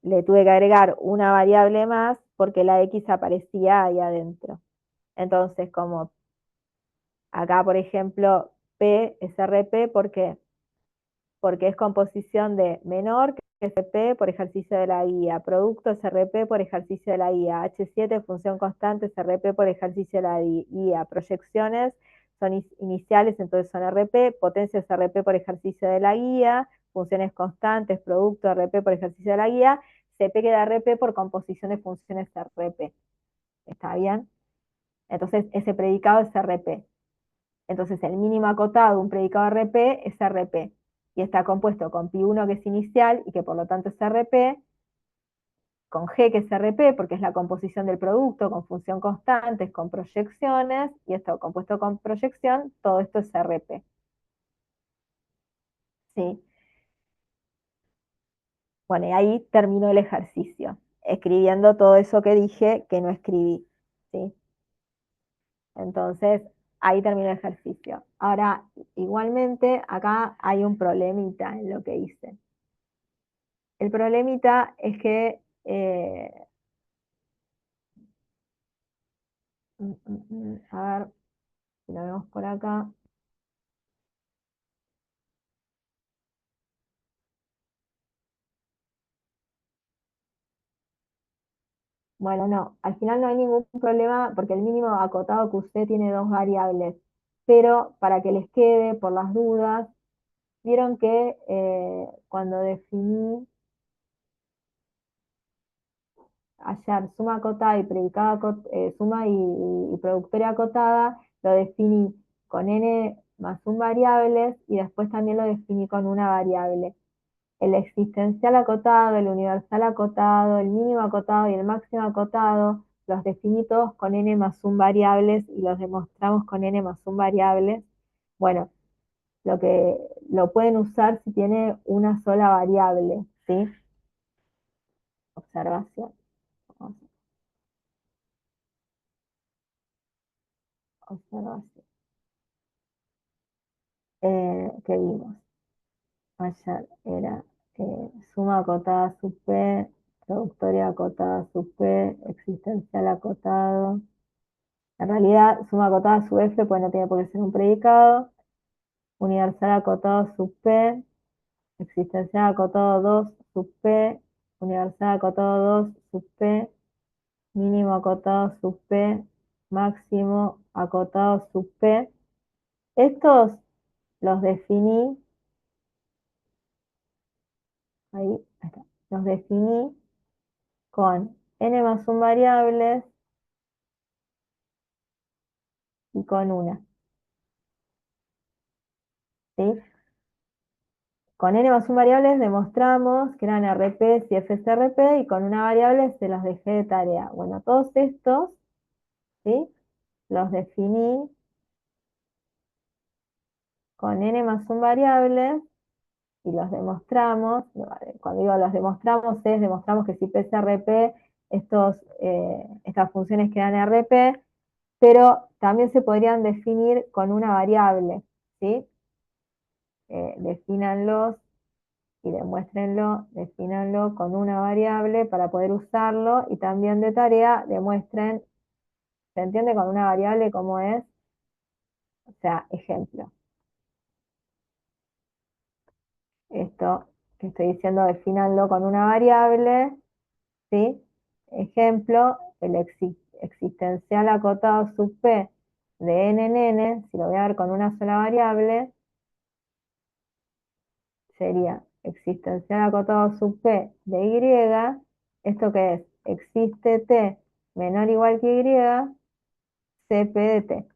le tuve que agregar una variable más porque la x aparecía ahí adentro. Entonces, como acá, por ejemplo, P es RP, ¿por qué? Porque es composición de menor, que es RP por ejercicio de la guía, producto es RP por ejercicio de la guía, H7 función constante es RP por ejercicio de la guía, proyecciones son iniciales, entonces son RP, potencia es RP por ejercicio de la guía, funciones constantes, producto RP por ejercicio de la guía, CP queda RP por composición de funciones RP. ¿Está bien? Entonces ese predicado es RP. Entonces el mínimo acotado de un predicado RP es RP. Y está compuesto con pi1 que es inicial y que por lo tanto es RP, con G que es RP porque es la composición del producto, con función constantes, con proyecciones, y esto compuesto con proyección, todo esto es RP. ¿Sí? Bueno, y ahí terminó el ejercicio, escribiendo todo eso que dije que no escribí. ¿Sí? Entonces, ahí terminó el ejercicio. Ahora, igualmente, acá hay un problemita en lo que hice. El problemita es que, a ver, si lo vemos por acá. Bueno, no, al final no hay ningún problema porque el mínimo acotado que usted tiene dos variables, pero para que les quede por las dudas, vieron que cuando definí ayer suma acotada y predicada, suma y productoria acotada, lo definí con n más un variables y después también lo definí con una variable. El existencial acotado, el universal acotado, el mínimo acotado y el máximo acotado, los definí todos con n más un variables y los demostramos con n más un variables. Bueno, lo pueden usar si tiene una sola variable, ¿sí? Observación. Observación. ¿Qué vimos? Ayer era suma acotada sub P, productoria acotada sub P, existencial acotado. En realidad, suma acotada sub F, pues no tiene por qué ser un predicado. Universal acotado sub P, existencial acotado 2 sub P, universal acotado 2 sub P, mínimo acotado sub P, máximo acotado sub P. Estos los definí, ahí está, los definí con n más un variables y con una. ¿sí? Con n más 1 variables demostramos que eran RP y FSRP y con una variable se los dejé de tarea. Bueno, todos estos, ¿sí? Los definí con n más 1 variables y los demostramos. Cuando digo los demostramos demostramos que si PSRP, estas funciones quedan RP, pero también se podrían definir con una variable, ¿sí? Defínanlos y defínanlo con una variable para poder usarlo, y también de tarea demuestren, ¿se entiende con una variable cómo es? O sea, ejemplo. Esto que estoy diciendo, defínanlo con una variable, ¿sí? Ejemplo, el existencial acotado sub p de n en n, si lo voy a ver con una sola variable, sería existencial acotado sub p de y. ¿Esto qué es? Existe t menor o igual que y, cp de t.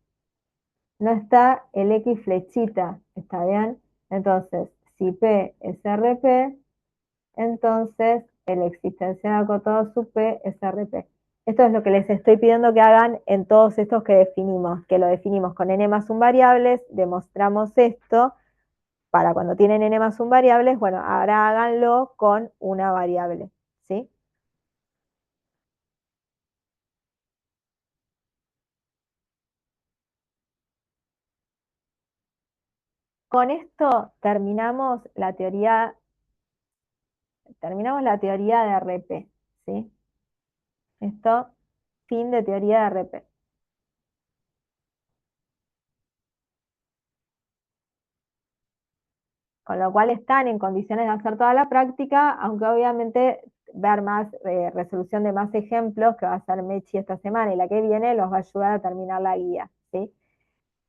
No está el x flechita, ¿está bien? Entonces, si p es rp, entonces el existencial acotado sub p es rp. Esto es lo que les estoy pidiendo que hagan en todos estos que definimos, que lo definimos con n más 1 variables, demostramos esto. Para cuando tienen n más 1 variables, bueno, ahora háganlo con una variable, ¿sí? Con esto terminamos la teoría de RP, ¿sí? Esto, fin de teoría de RP. Con lo cual están en condiciones de hacer toda la práctica, aunque obviamente ver más resolución de más ejemplos, que va a hacer Mechi esta semana y la que viene, los va a ayudar a terminar la guía, ¿sí?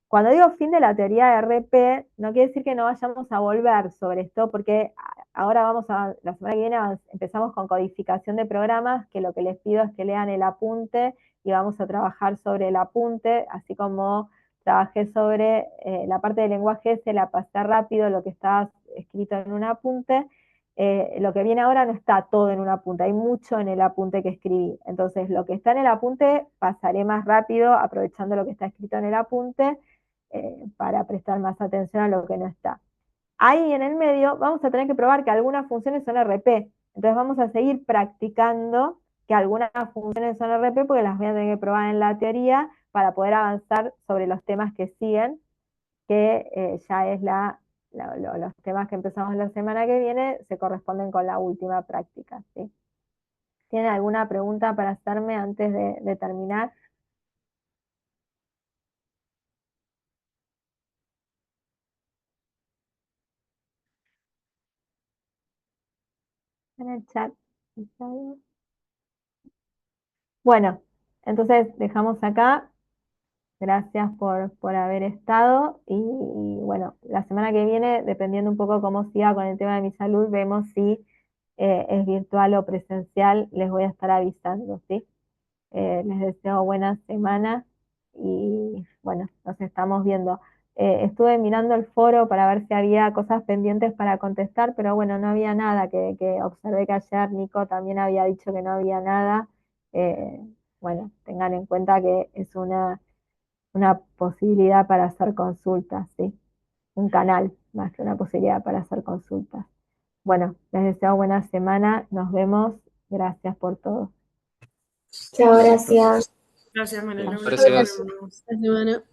Cuando digo fin de la teoría de RP, no quiere decir que no vayamos a volver sobre esto, porque ahora la semana que viene empezamos con codificación de programas, que lo que les pido es que lean el apunte y vamos a trabajar sobre el apunte, así como trabajé sobre la parte del lenguaje, se la pasé rápido, lo que está escrito en un apunte. Lo que viene ahora no está todo en un apunte, hay mucho en el apunte que escribí. Entonces, lo que está en el apunte pasaré más rápido, aprovechando lo que está escrito en el apunte, para prestar más atención a lo que no está. Ahí en el medio vamos a tener que probar que algunas funciones son RP. Entonces vamos a seguir practicando que algunas funciones son RP, porque las voy a tener que probar en la teoría para poder avanzar sobre los temas que siguen, que ya es los temas que empezamos la semana que viene, se corresponden con la última práctica, ¿sí? ¿Tienen alguna pregunta para hacerme antes de terminar? En el chat. Bueno, entonces dejamos acá. Gracias por haber estado y bueno, la semana que viene, dependiendo un poco cómo siga con el tema de mi salud, vemos si es virtual o presencial, les voy a estar avisando, ¿sí? Les deseo buena semana y bueno, nos estamos viendo. Estuve mirando el foro para ver si había cosas pendientes para contestar, pero bueno, no había nada, que observé que ayer Nico también había dicho que no había nada. Eh, bueno, tengan en cuenta que es una posibilidad para hacer consultas, ¿sí? Un canal más que una posibilidad para hacer consultas. Bueno, les deseo buena semana, nos vemos, gracias por todo. Chao, gracias. Gracias, Manuela. Gracias. Nos vemos. Esta semana.